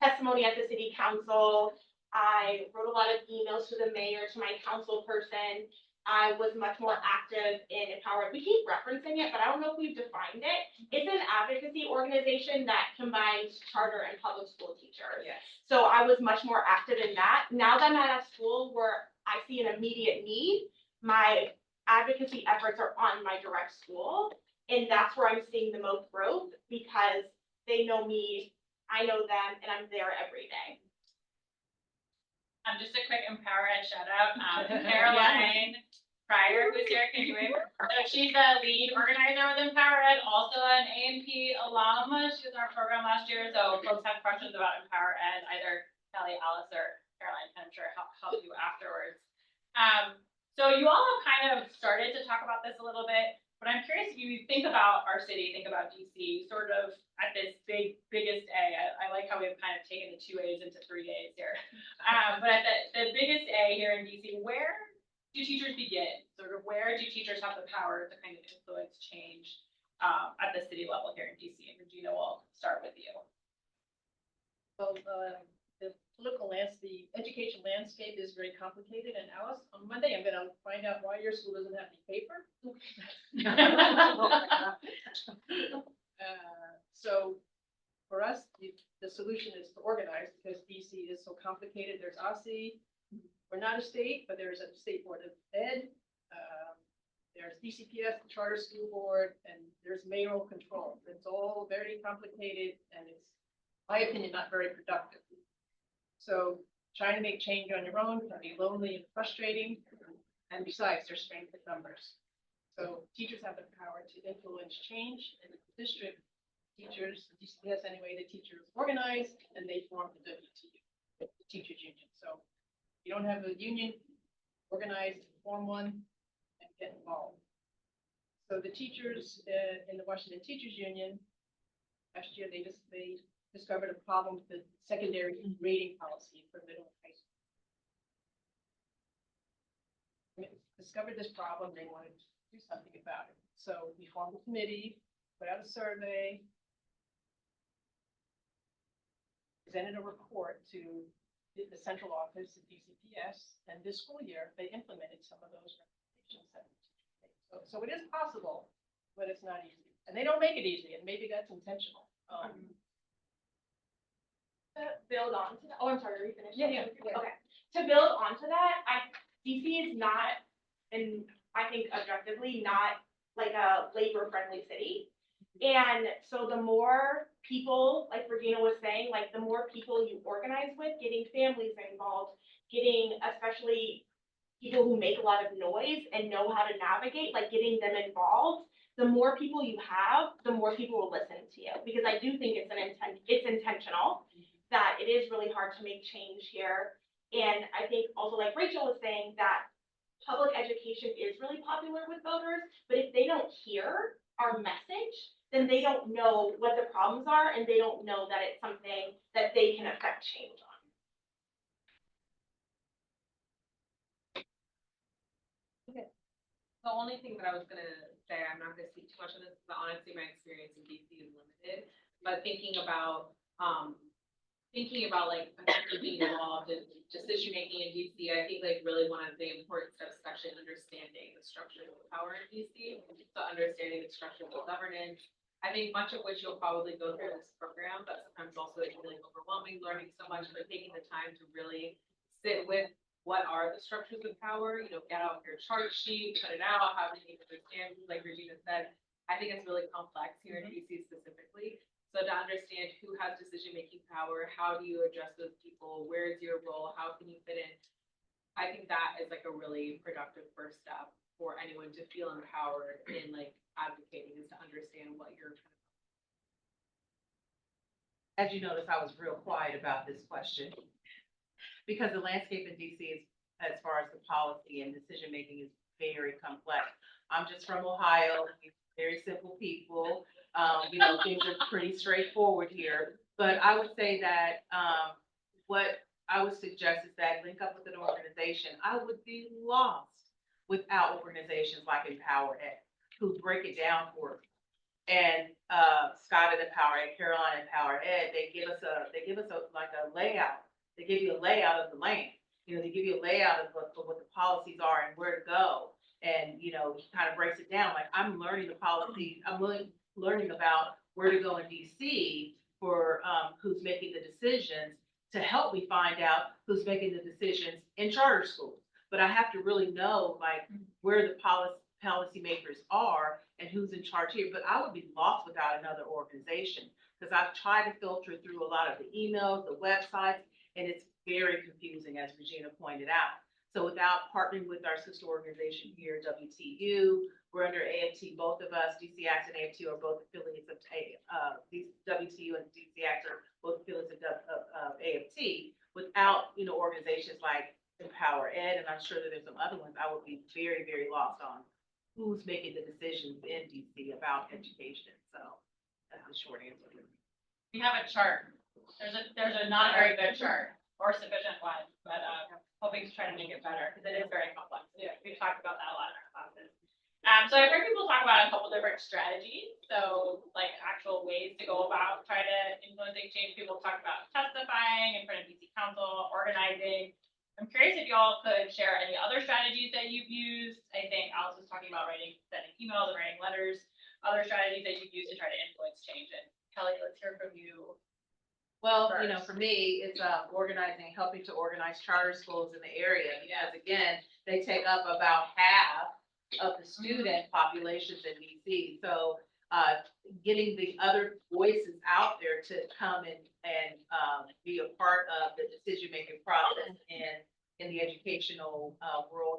testimony at the city council. I wrote a lot of emails to the mayor, to my council person. I was much more active in Empower. We keep referencing it, but I don't know if we've defined it. It's an advocacy organization that combines charter and public school teachers. Yes. So I was much more active in that. Now that I'm at a school where I see an immediate need, my advocacy efforts are on my direct school. And that's where I'm seeing the most growth because they know me, I know them, and I'm there every day. Just a quick Empower Ed shout out, Caroline Pryor, who's here, can you wave? So she's the lead organizer with Empower Ed, also an A&P alum. She was in our program last year, so folks have questions about Empower Ed, either Kelley, Alice, or Caroline can, I'm sure, help you afterwards. So you all have kind of started to talk about this a little bit, but I'm curious if you think about our city, think about DC, sort of at this biggest A. I like how we've kind of taken the 2 A's into 3 A's here. But at the biggest A here in DC, where do teachers begin? Sort of where do teachers have the power to kind of influence change at the city level here in DC? And Regina, we'll start with you. Well, the political the education landscape is very complicated. And Alice, on Monday, I'm going to find out why your school doesn't have any paper. So for us, the solution is to organize because DC is so complicated. There's OSSE. We're not a state, but there's a state board of ed. There's DCPS, the charter school board, and there's mayoral control. It's all very complicated and it's, in my opinion, not very productive. So trying to make change on your own can be lonely and frustrating. And besides, there's strength in numbers. So teachers have the power to influence change in the district. Teachers, DCPS anyway, the teachers organize and they form the WTU, the teachers union. So you don't have a union, organize, form one, and get involved. So the teachers in the Washington Teachers Union, last year they discovered a problem with the secondary rating policy for middle and high school. They discovered this problem, they wanted to do something about it. So we formed a committee, put out a survey, presented a report to the central office at DCPS, and this school year, they implemented some of those recommendations. So it is possible, but it's not easy. And they don't make it easy, and maybe that's intentional. To build on to that, oh, I'm sorry, are you finished? Yeah. Okay, to build onto that, DC is not, and I think objectively, not like a labor-friendly city. And so the more people, like Regina was saying, like the more people you organize with, getting families involved, getting especially people who make a lot of noise and know how to navigate, like getting them involved, the more people you have, the more people will listen to you. Because I do think it's intentional that it it is really hard to make change here. And I think also, like Rachel was saying, that public education is really popular with voters, but if they don't hear our message, then they don't know what the problems are, and they don't know that it's something that they can affect change on. The only thing that I was gonna say, I'm not gonna speak too much on this, but honestly, my experience in DC is limited. But thinking about like actually being involved in decision making in DC, I think like really one of the important steps is actually understanding the structure of power in DC. So understanding the structure of governance. I think much of which you'll probably go through this program, but sometimes also it's really overwhelming learning so much, but taking the time to really sit with what are the structures of power, you know, get out your chart sheet, cut it out, how do you understand, like Regina said, I think it's really complex here in DC specifically. So to understand who has decision-making power, how do you address those people, where is your role, how can you fit in? I think that is like a really productive first step for anyone to feel empowered in like advocating, is to understand what you're kind of. As you notice, I was real quiet about this question because the landscape in DC is, as far as the policy and decision-making, is very complex. I'm just from Ohio, very simple people. You know, things are pretty straightforward here, but I would say that, what I would suggest is that link up with an organization. I would be lost without organizations like EmpowerEd, who break it down for you. And, Scott at EmpowerEd, Caroline at EmpowerEd, they give us a like a layout. They give you a layout of the land. You know, they give you a layout of what the policies are and where to go. And, you know, he kind of breaks it down. Like, I'm learning the policy. I'm learning about where to go in DC for, who's making the decisions, to help me find out who's making the decisions in charter schools. But I have to really know, like, where the policymakers are and who's in charge here. But I would be lost without another organization, because I've tried to filter through a lot of the emails, the websites, and it's very confusing, as Regina pointed out. So without partnering with our sister organization here, WTU, we're under AFT, both of us, DCX and AFT are both affiliates of, WTU and DCX are both affiliates of AFT. Without, you know, organizations like EmpowerEd, and I'm sure that there's some other ones, I would be very, very lost on who's making the decisions in DC about education. So that's the short answer. We have a chart. There's a not very good chart or sufficient one, but hoping to try to make it better because it is very complex. Yeah, we've talked about that a lot in our classes. So I've heard people talk about a couple different strategies. So like actual ways to go about trying to influencing change. People talk about testifying in front of DC Council, organizing. I'm curious if y'all could share any other strategies that you've used. I think Alice was talking about sending emails and writing letters, other strategies that you've used to try to influence change. And Kelley, let's hear from you. Well, you know, for me, it's helping to organize charter schools in the area, because again, they take up about half of the student populations in DC. So, getting the other voices out there to come and be a part of the decision-making process in the educational world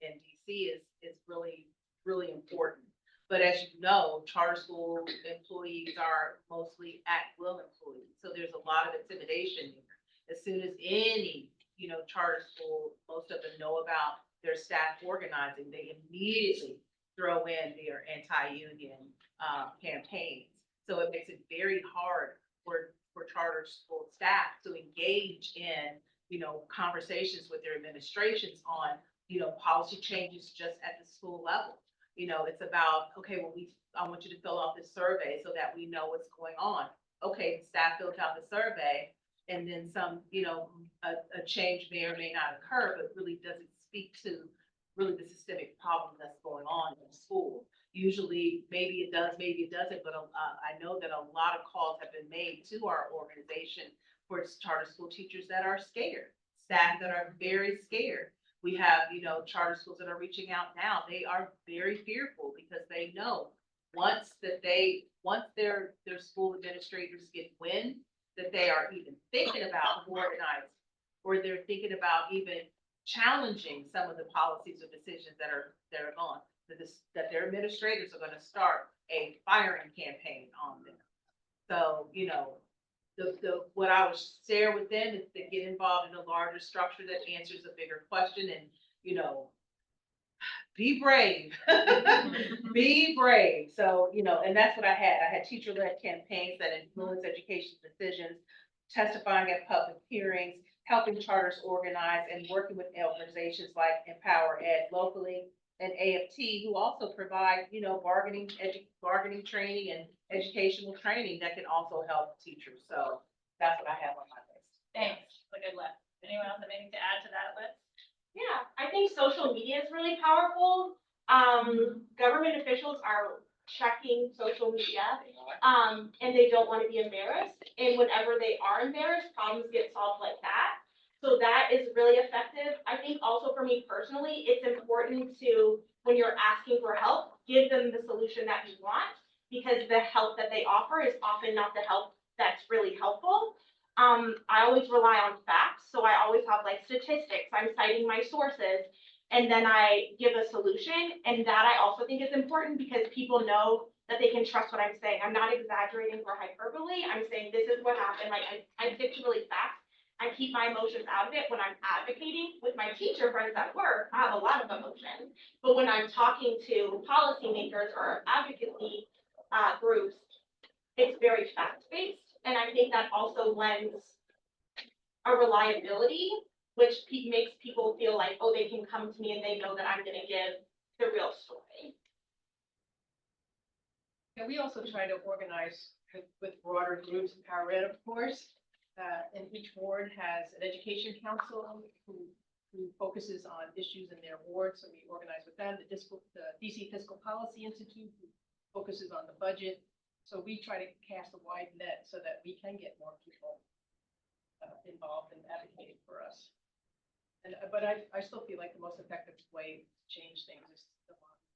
in DC is really, really important. But as you know, charter school employees are mostly at-will employees, so there's a lot of intimidation here. As soon as any, you know, charter school, most of them know about their staff organizing, they immediately throw in their anti-union campaigns. So it makes it very hard for charter school staff to engage in, you know, conversations with their administrations on, you know, policy changes just at the school level. You know, it's about, okay, well, I want you to fill out this survey so that we know what's going on. Okay, the staff fills out the survey, and then some, you know, a change may or may not occur, but really doesn't speak to really the systemic problem that's going on in the school. Usually, maybe it does, maybe it doesn't, but I know that a lot of calls have been made to our organization for charter school teachers that are scared, staff that are very scared. We have, you know, charter schools that are reaching out now. They are very fearful because they know once their school administrators get wind that they are even thinking about organizing, or they're thinking about even challenging some of the policies or decisions that are gone, that their administrators are going to start a firing campaign on them. So, you know, what I would share with them is to get involved in a larger structure that answers a bigger question and, you know, be brave. Be brave. So, you know, and that's what I had. I had teacher-led campaigns that influence education decisions, testifying at public hearings, helping charters organize, and working with organizations like Empower Ed locally and AFT, who also provide, you know, bargaining training and educational training that can also help teachers. So that's what I have on my list. Thanks, it's a good list. Anyone else have anything to add to that list? Yeah, I think social media is really powerful. Government officials are checking social media, and they don't want to be embarrassed. And whenever they are embarrassed, problems get solved like that. So that is really effective. I think also for me personally, it's important to, when you're asking for help, give them the solution that you want, because the help that they offer is often not the help that's really helpful. I always rely on facts, so I always have like statistics, I'm citing my sources, and then I give a solution, and that I also think is important because people know that they can trust what I'm saying. I'm not exaggerating or hyperbole, I'm saying this is what happened, like I stick to really facts. I keep my emotions out of it when I'm advocating with my teacher friends at work. I have a lot of emotions, but when I'm talking to policymakers or advocacy groups, it's very fact-based. And I think that also lends a reliability, which makes people feel like, oh, they can come to me and they know that I'm gonna give the real story. And we also try to organize with broader groups, Empower Ed, of course. And each ward has an education council who focuses on issues in their ward. So we organize with them. The DC Fiscal Policy Institute, who focuses on the budget. So we try to cast a wide net so that we can get more people involved and advocating for us. And but I still feel like the most effective way to change things is the council.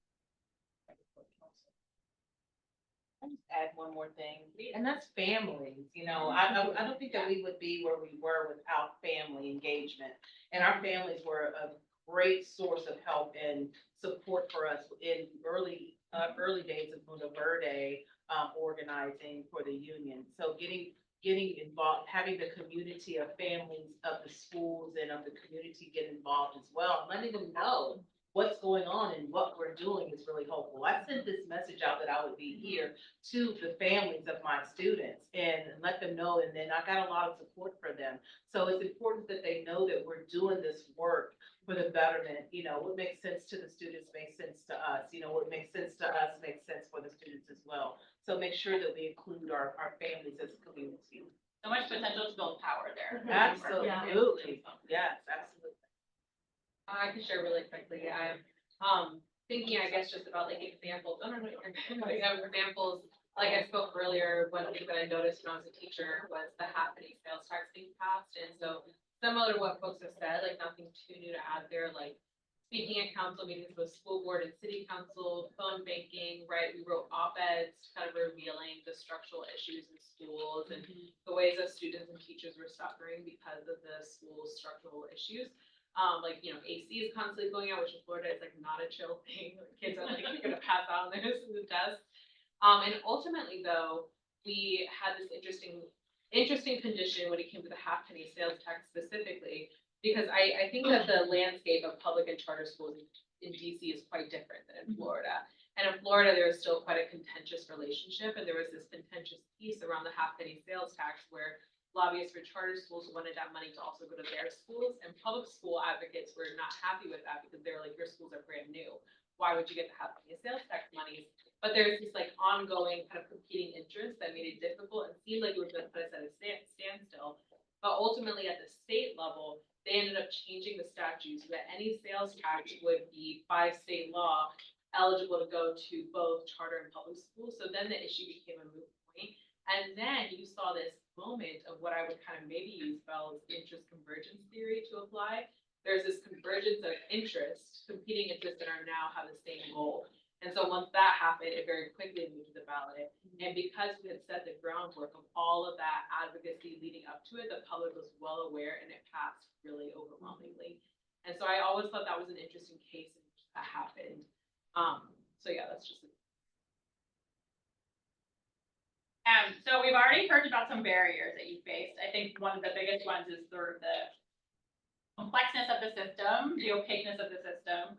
I'll just add one more thing, and that's families. You know, I don't think that we would be where we were without family engagement. And our families were a great source of help and support for us in early days of Mundo Verde organizing for the union. So getting involved, having the community of families of the schools and of the community get involved as well, and letting them know what's going on and what we're doing is really helpful. I sent this message out that I would be here to the families of my students and let them know, and then I got a lot of support for them. So it's important that they know that we're doing this work for the betterment. You know, what makes sense to the students makes sense to us. You know, what makes sense to us makes sense for the students as well. So make sure that we include our families as a community. So much potential to build power there. Absolutely. Yes, absolutely. I can share really quickly. I'm thinking, I guess, just about like examples. I don't know, examples. Like I spoke earlier, one thing that I noticed when I was a teacher was the half-penny sales tax being passed. And so similar to what folks have said, like nothing too new to add there, like speaking at council meetings with school board and city council, phone banking, right? We wrote op-eds kind of revealing the structural issues in schools and the ways that students and teachers were suffering because of the school's structural issues. Like, you know, AC is constantly going out, which in Florida is like not a chill thing. Kids are like gonna pass out on their desks. And ultimately though, we had this interesting condition when it came to the half-penny sales tax specifically, because I think that the landscape of public and charter schools in DC is quite different than in Florida. And in Florida, there was still quite a contentious relationship, and there was this contentious piece around the half-penny sales tax where lobbyists for charter schools wanted that money to also go to their schools, and public school advocates were not happy with that because they were like, your schools are brand new. Why would you get the half-penny sales tax money? But there's this like ongoing kind of competing interests that made it difficult and seemed like it was going to put us at a standstill. But ultimately at the state level, they ended up changing the statutes so that any sales tax would be by state law eligible to go to both charter and public schools. So then the issue became a moot point. And then you saw this moment of what I would kind of maybe use Bell's interest convergence theory to apply. There's this convergence of interest, competing interests that are now have the same goal. And so once that happened, it very quickly moved to the ballot. And because we had set the groundwork of all of that advocacy leading up to it, the public was well aware and it passed really overwhelmingly. And so I always thought that was an interesting case in which that happened. So yeah, that's just So we've already heard about some barriers that you faced. I think one of the biggest ones is sort of the complexness of the system, the opaqueness of the system.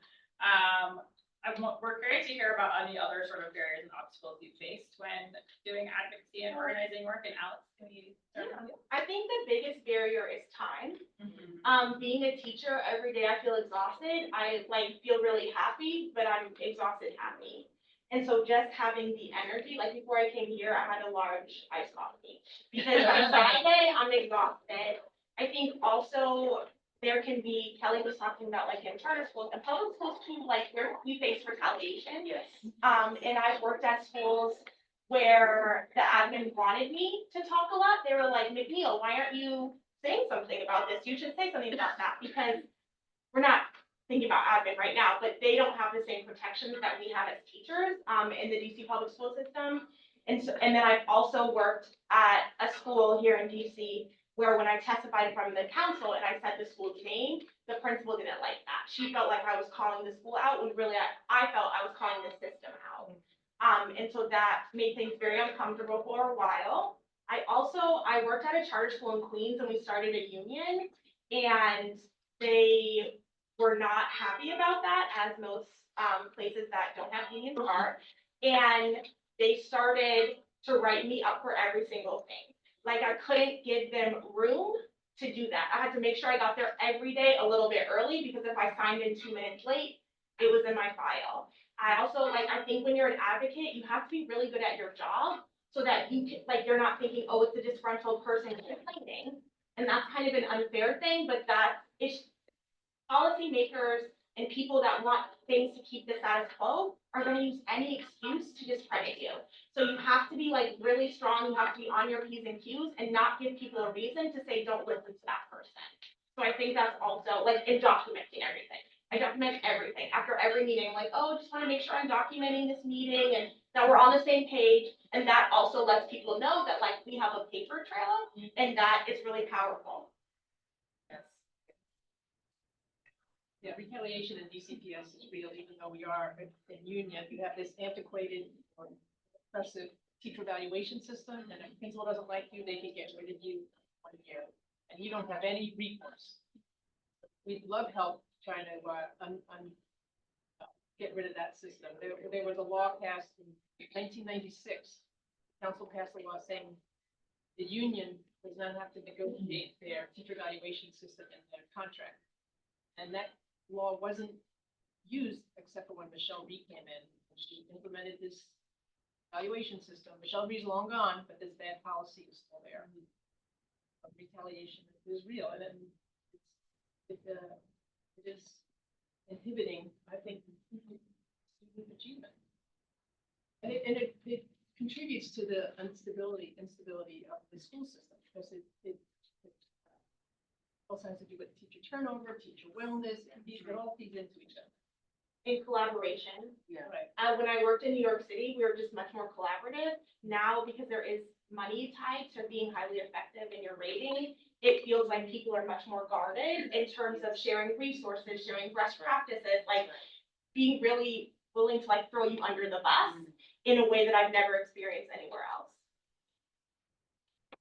We're curious to hear about any other sort of barriers and obstacles you faced when doing advocacy and organizing work. And Alex, can you start with you? I think the biggest barrier is time. Mm-hmm. Being a teacher, every day I feel exhausted. I feel really happy, but I'm exhausted happy. And so just having the energy, like before I came here, I had a large iced coffee because on Friday I'm exhausted. I think also there can be, Kelley was talking about in charter schools and public schools too, we face retaliation. Yes. And I've worked at schools where the admin wanted me to talk a lot. They were like, McNeill, why aren't you saying something about this? You should say something about that, because we're not thinking about admin right now, but they don't have the same protections that we have as teachers in the DC public school system. And then I've also worked at a school here in DC where when I testified from the council and I said the school's name, the principal didn't like that. She felt like I was calling the school out when really I felt I was calling the system out. And so that made things very uncomfortable for a while. I worked at a charter school in Queens and we started a union, and they were not happy about that, as most places that don't have unions are. And they started to write me up for every single thing. I couldn't give them room to do that. I had to make sure I got there every day a little bit early, because if I signed in 2 minutes late, it was in my file. I also, I think when you're an advocate, you have to be really good at your job so that you can, you're not thinking, oh, it's a disgruntled person complaining. And that's kind of an unfair thing, but that is policymakers and people that want things to keep the status quo are going to use any excuse to discredit you. So you have to be really strong. You have to be on your P's and Q's and not give people a reason to say, don't listen to that person. So I think that's also in documenting everything. I document everything after every meeting. I'm like, oh, just want to make sure I'm documenting this meeting and that we're on the same page. And that also lets people know that we have a paper trail, and that is really powerful. Yeah, retaliation in DCPS is real, even though we are in union. You have this antiquated or oppressive teacher evaluation system, and if a principal doesn't like you, they can get rid of you in 1 year, and you don't have any recourse. We'd love help trying to get rid of that system. There was a law passed in 1996. Council passed a law saying the union does not have to negotiate their teacher evaluation system in their contract, and that law wasn't used except for when Michelle Reed came in and she implemented this evaluation system. Michelle Reed's long gone, but this bad policy is still there. Retaliation is real, and it is inhibiting, I think, student achievement, and it contributes to the instability of the school system, because it also has to do with teacher turnover, teacher wellness, and it all feeds into each other. In collaboration. Yeah. Right. When I worked in New York City, we were just much more collaborative. Now, because there is money tied to being highly effective in your rating, it feels like people are much more guarded in terms of sharing resources, sharing best practices, being really willing to throw you under the bus in a way that I've never experienced anywhere else.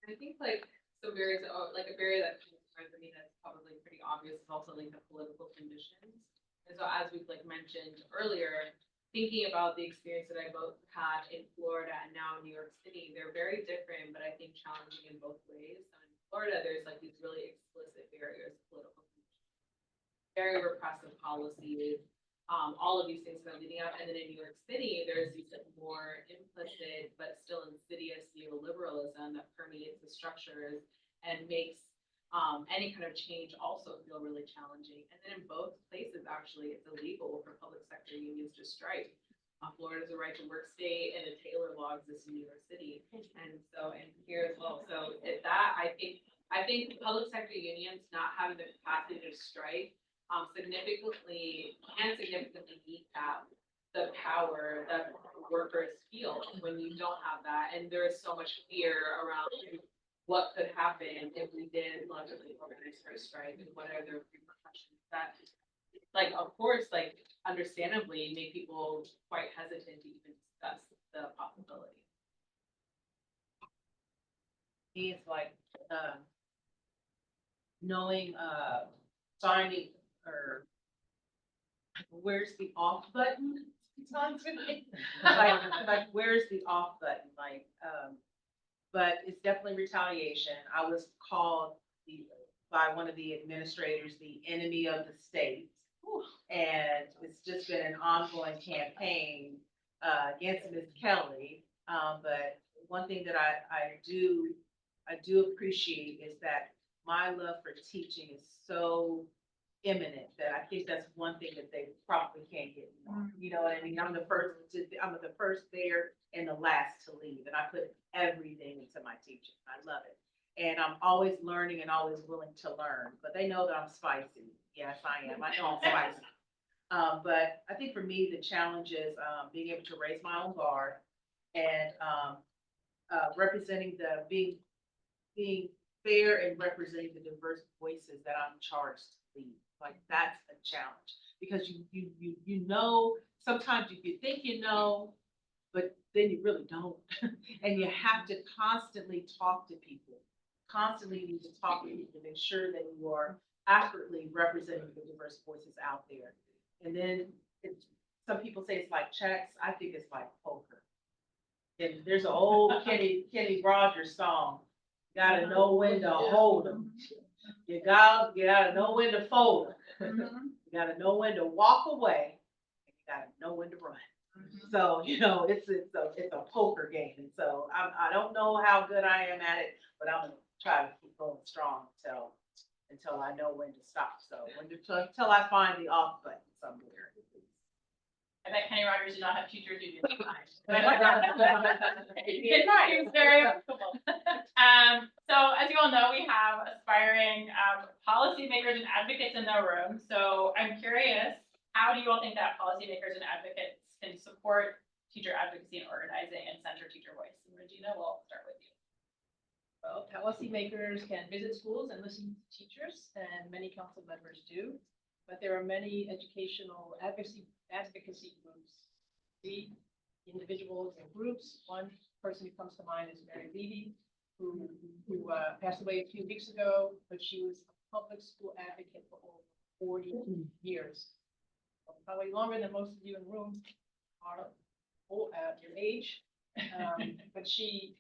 I think some barriers, a barrier that I mean, that's probably pretty obvious is also the political conditions. And so as we've mentioned earlier, thinking about the experience that I both had in Florida and now in New York City, they're very different, but I think challenging in both ways. So in Florida, there's these really explicit barriers to political conditions, very repressive policies, all of these things that are leading up. And then in New York City, there's these more implicit but still insidious neoliberalism that permeates the structures and makes any kind of change also feel really challenging. And then in both places, actually, it's illegal for public sector unions to strike. Florida is a right to work state, and a Taylor law exists in New York City, and so and here as well. So I think public sector unions not having the capacity to strike significantly kneecap the power that workers feel when you don't have that, and there is so much fear around what could happen if we did logically organize for a strike, and what are the repercussions that, of course, understandably make people quite hesitant to even discuss the possibility. it's like, knowing, finding, or where's the off button? Like, where's the off button? Like, but it's definitely retaliation. I was called by one of the administrators, the enemy of the state. And it's just been an ongoing campaign, against Ms. Kelley. But one thing that I do appreciate is that my love for teaching is so imminent that I think that's one thing that they probably can't get me on. You know what I mean? I'm the first there and the last to leave, and I put everything into my teaching. I love it. And I'm always learning and always willing to learn, but they know that I'm spicy. Yes, I am. I know I'm spicy. But I think for me, the challenge is, being able to raise my own guard and, representing being fair and representing the diverse voices that I'm charged to lead. Like, that's a challenge, because you know, sometimes you think you know, but then you really don't. And you have to constantly talk to people, constantly need to talk to people to make sure that you are accurately representing the diverse voices out there. And then some people say it's like checks. I think it's like poker. And there's an old Kenny Rogers song. Gotta know when to hold them. You gotta know when to fold them. You gotta know when to walk away. And you gotta know when to run. So, you know, it's a poker game. And so I don't know how good I am at it, but I'm gonna try to keep going strong until I know when to stop. So until I find the off button somewhere. I bet Kenny Rogers did not have teachers union. Good It's very applicable. So as you all know, we have aspiring policymakers and advocates in the room. So I'm curious, how do you all think that policymakers and advocates can support teacher advocacy and organizing and center teacher voice? And Regina, we'll start with you. Well, policymakers can visit schools and listen to teachers, and many council members do. But there are many educational advocacy groups, individuals and groups. One person who comes to mind is Mary Levy, who passed away a few weeks ago, but she was a public school advocate for over 40 years. Probably longer than most of you in the room are your age. But she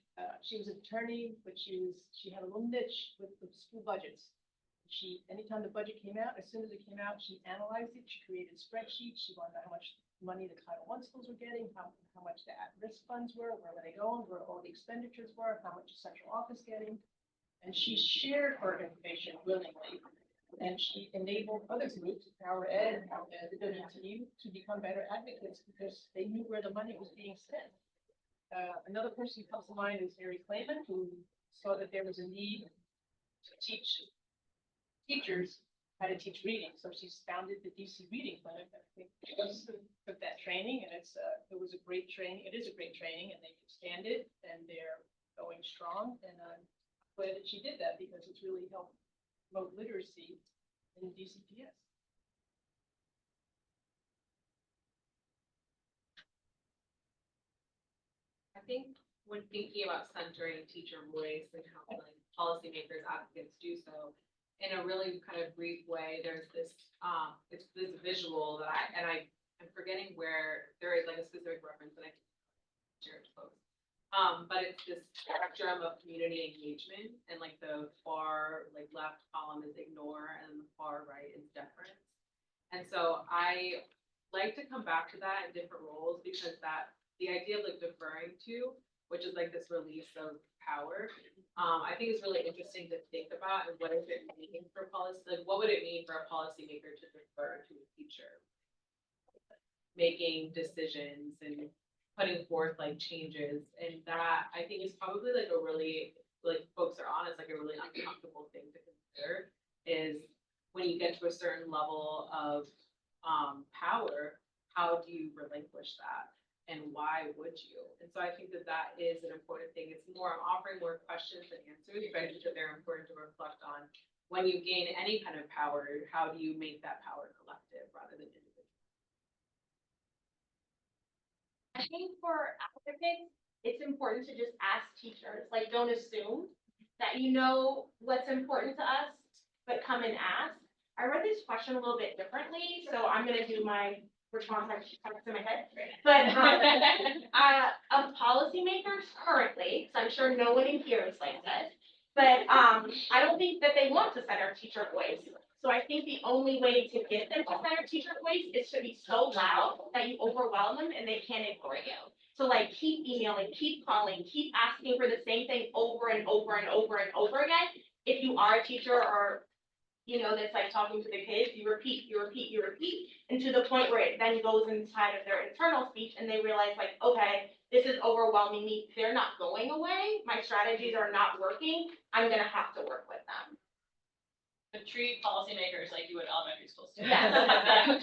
was an attorney, but she had a little niche with school budgets. Anytime the budget came out, as soon as it came out, she analyzed it. She created spreadsheets. She wanted to know how much money the Title I schools were getting, how much the at-risk funds were, where were they going, where all the expenditures were, how much the central office getting. And she shared her information willingly. And she enabled other groups, M.Ed, the WTU, to become better advocates because they knew where the money was being spent. Another person who comes to mind is Mary Clayman, who saw that there was a need to teach teachers how to teach reading. So she's founded the DC Reading Clinic. I think she took that training, and it was a great training. It is a great training, and they can stand it, and they're going strong. And I'm glad that she did that because it's really helped promote literacy in DCPS. I think when thinking about centering teacher voice and how like policymakers, advocates do so in a really kind of brief way, there's this it's this visual that I'm forgetting where there is like a specific reference that I can share it to folks. But it's this spectrum of community engagement, and like the far like left column is ignore and the far right is deference. And so I like to come back to that in different roles because that the idea of like deferring to, which is like this release of power, I think is really interesting to think about. And what does it mean for policy? Like, what would it mean for a policymaker to defer to a teacher, making decisions and putting forth like changes? And that I think is probably like a really, like folks are honest, like a really uncomfortable thing to consider is when you get to a certain level of power, how do you relinquish that? And why would you? And so I think that that is an important thing. It's more, I'm offering more questions than answers, but I think that they're important to reflect on. When you gain any kind of power, how do you make that power collective rather than individual? I think for advocates, it's important to just ask teachers, like, don't assume. that you know what's important to us, but come and ask. I read this question a little bit differently, so I'm gonna do my response, I just have it in my head. But, of policymakers currently, because I'm sure no one in here is like this, but, I don't think that they want to center teacher voice. So I think the only way to get them to center teacher voice is to be so loud that you overwhelm them and they can't ignore you. So like, keep emailing, keep calling, keep asking for the same thing over and over and over and over again. If you are a teacher or, you know, that's like talking to the kids, you repeat, and to the point where it then goes inside of their internal speech and they realize like, okay, this is overwhelming me. They're not going away. My strategies are not working. I'm gonna have to work with them. But treat policymakers like you would elementary school students. Yes.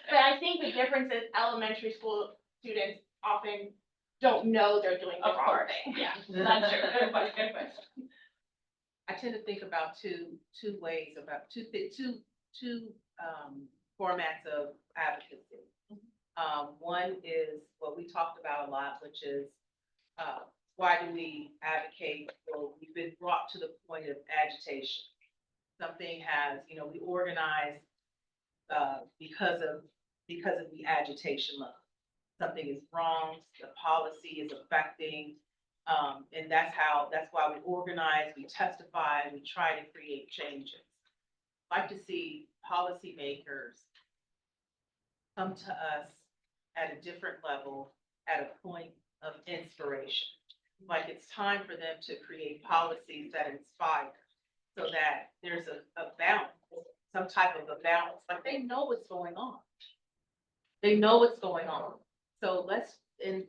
But I think the difference is elementary school students often don't know they're doing the Of wrong course, thing. yeah, that's true, good question, good question. I tend to think about two ways, about two formats of advocacy. One is what we talked about a lot, which is, why do we advocate? Well, we've been brought to the point of agitation. Something has, you know, we organize, because of the agitation level. Something is wrong, the policy is affecting, and that's why we organize, we testify, we try to create changes. I'd like to see policymakers come to us at a different level, at a point of inspiration. Like, it's time for them to create policies that inspire, so that there's a balance, some type of a balance, like they know what's going on. They know what's going on. So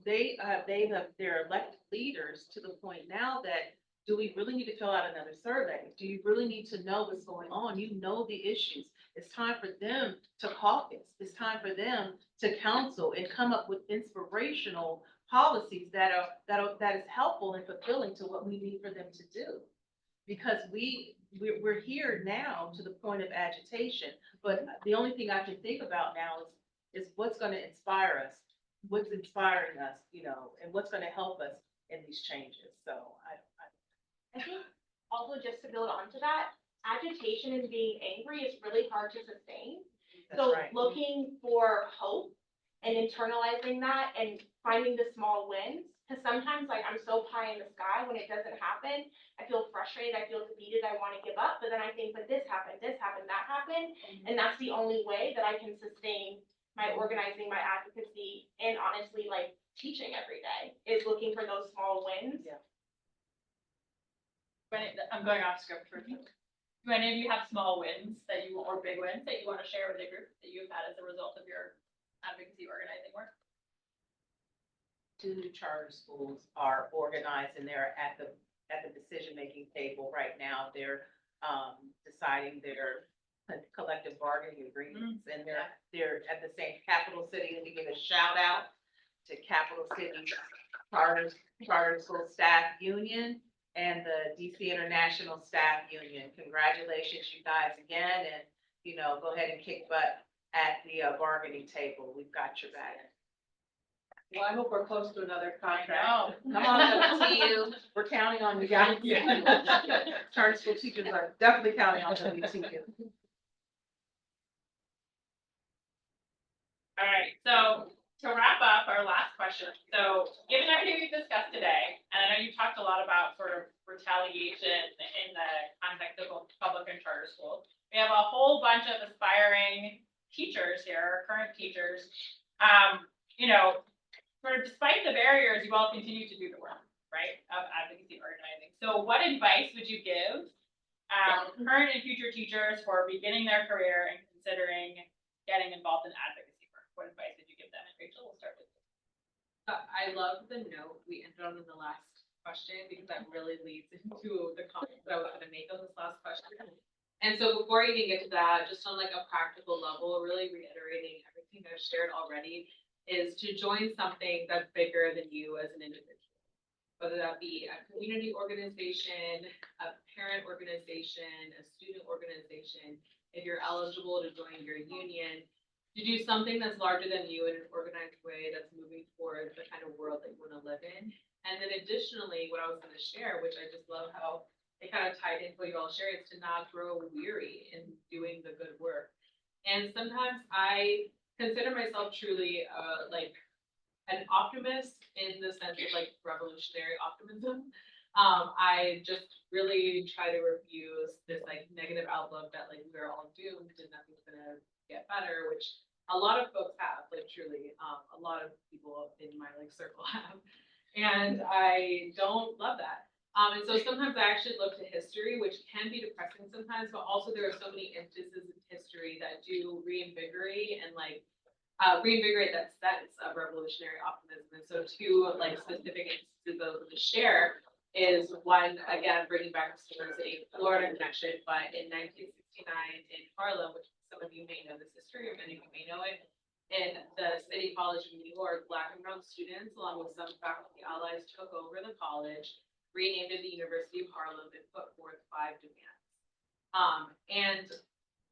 they're elected leaders to the point now that, do we really need to fill out another survey? Do you really need to know what's going on? You know the issues. It's time for them to caucus. It's time for them to counsel and come up with inspirational policies that is helpful and fulfilling to what we need for them to do. Because we're here now to the point of agitation, but the only thing I can think about now is what's going to inspire us, what's inspiring us, you know, and what's going to help us in these changes. So I think also, just to build onto that, agitation and being angry is really hard to sustain. that's So right. looking for hope and internalizing that and finding the small wins, because sometimes like I'm so pie in the sky when it doesn't happen, I feel frustrated, I feel defeated, I want to give up, but then I think, but this happened, that happened, and that's the only way that I can sustain my organizing, my advocacy, and honestly like teaching every day is looking for those small wins. Yeah. I'm going off script for a minute. Do any of you have small wins or big wins that you want to share with the group that you've had as a result of your advocacy organizing work? 2 charter schools are organized and they're at the decision-making table right now. They're deciding their collective bargaining agreements, and they're at the same capital city. Let me give a shout out to Capital City Charter School Staff Union and the DC International Staff Union. Congratulations, you guys, again, and, you know, go ahead and kick butt at the bargaining table. We've got your back. Well, I hope we're close to another contract. Come on, WTU, we're counting on you guys. Charter school teachers are definitely counting on WTU. All right, so to wrap up our last question, so given everything we've discussed today, and I know you talked a lot about sort of retaliation in the context of both public and charter schools, we have a whole bunch of aspiring teachers here, current teachers. You know, sort of despite the barriers, you all continue to do the work, right, of advocacy organizing. So what advice would you give current and future teachers who are beginning their career and considering getting involved in advocacy work? What advice would you give them? And Rachel, we'll start with you. I love the note we ended on in the last question, because that really leads into the comment that I was gonna make on this last question. And so before you even get to that, just on like a practical level, really reiterating everything I've shared already, is to join something that's bigger than you as an individual. Whether that be a community organization, a parent organization, a student organization, if you're eligible to join your union, to do something that's larger than you in an organized way that's moving towards the kind of world that you want to live in. And then additionally, what I was gonna share, which I just love how it kind of tied in what you all share, is to not grow weary in doing the good work. And sometimes I consider myself truly like an optimist in the sense of like revolutionary optimism. I just really try to refuse this like negative outlook that like we're all doomed and nothing's gonna get better, which a lot of folks have, like truly, a lot of people in my like circle have. And I don't love that. And so sometimes I actually look to history, which can be depressing sometimes, but also there are so many instances in history that do reinvigorate and like reinvigorate that sense of revolutionary optimism. And so two like specific instances of the share is one, again, bringing back the Story City, Florida connection, but in 1969 in Harlem, which some of you may know this history, or many of you may know it, in the City College of New York, Black and brown students, along with some faculty allies, took over the college, renamed it the University of Harlem, and put forth 5 demands. And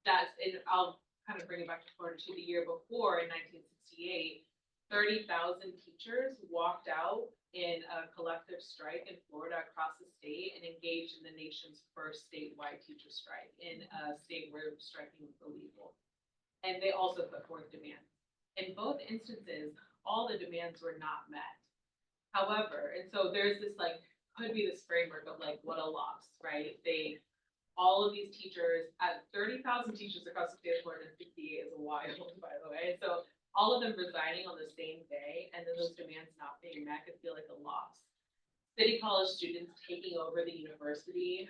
that's, and I'll kind of bring it back to Florida to the year before, in 1968, 30,000 teachers walked out in a collective strike in Florida across the state and engaged in the nation's first statewide teacher strike in a state where striking was illegal. And they also put forth demands. In both instances, all the demands were not met. However, and so there's this like, could be this framework of like, what a loss, right? All of these teachers, 30,000 teachers across the state of Florida in 68 is wild, by the way. So all of them resigning on the same day and then those demands not being met could feel like a loss. City College students taking over the university,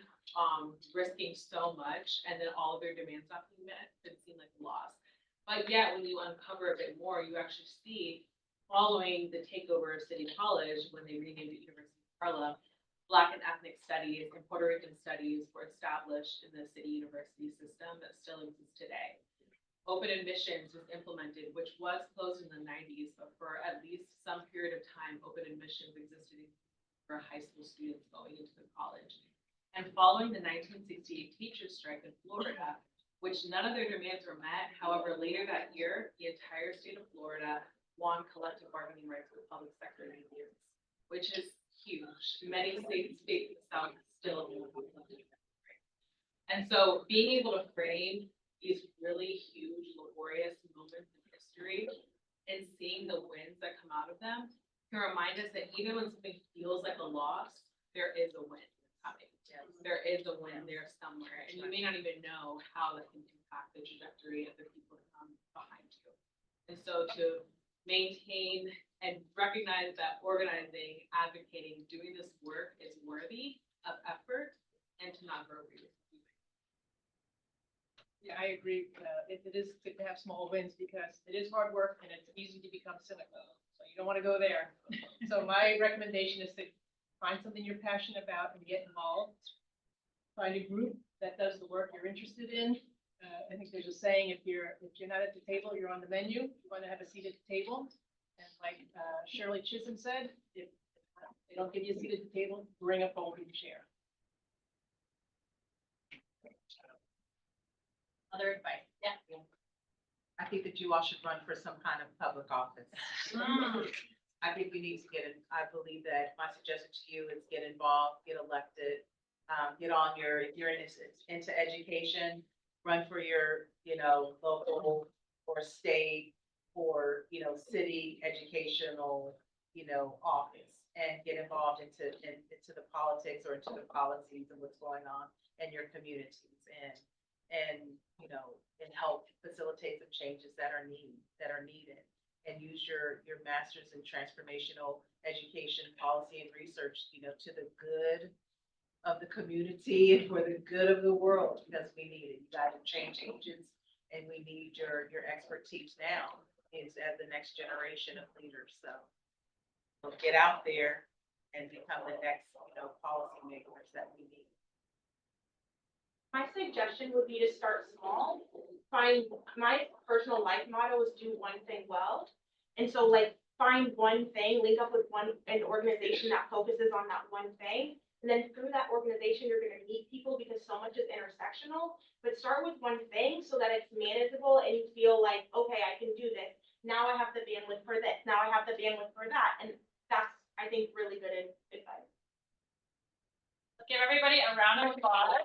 risking so much, and then all of their demands not being met could seem like a loss. But yet, when you uncover a bit more, you actually see, following the takeover of City College, when they renamed it University of Harlem, Black and ethnic studies and Puerto Rican studies were established in the city university system that still exists today. Open admissions was implemented, which was closed in the 90s, but for at least some period of time, open admissions existed for high school students going into the college. And following the 1968 teachers strike in Florida, which none of their demands were met, however, later that year, the entire state of Florida won collective bargaining rights with public sector unions, which is huge. Many states in the South still don't have collective bargaining rights. And so being able to frame these really huge, laborious moments in history and seeing the wins that come out of them can remind us that even when something feels like a loss, there is a win coming. There is a win there somewhere, and you may not even know how that can impact the trajectory of the people that come behind you. And so to maintain and recognize that organizing, advocating, doing this work is worthy of effort and to not grow weary. Yeah, I agree. It is good to have small wins because it is hard work and it's easy to become cynical. So you don't want to go there. So my recommendation is to find something you're passionate about and get involved. Find a group that does the work you're interested in. I think there's a saying, if you're not at the table, you're on the menu. You want to have a seat at the table. And like Shirley Chisholm said, if they don't give you a seat at the table, bring a folding chair. Other advice? Yeah. I think that you all should run for some kind of public office. I think we need to I believe that my suggestion to you is get involved, get elected, get on if you're into education, run for your, local or state or, city educational, office and get involved into the politics or into the policies and what's going on in your communities and help facilitate some changes that are needed. And use your master's in transformational education policy and research, to the good of the community and for the good of the world, because we need it. You guys are change agents, and we need your expertise now as the next generation of leaders. So get out there and become the next, policymakers that we need. My suggestion would be to start small. My personal life motto is do one thing well. And so like find one thing, link up with an organization that focuses on that one thing. And then through that organization, you're going to meet people because so much is intersectional, but start with one thing so that it's manageable and you feel like, okay, I can do this. Now I have the bandwidth for this. Now I have the bandwidth for that. And I think, really good advice. Let's give everybody a round of applause.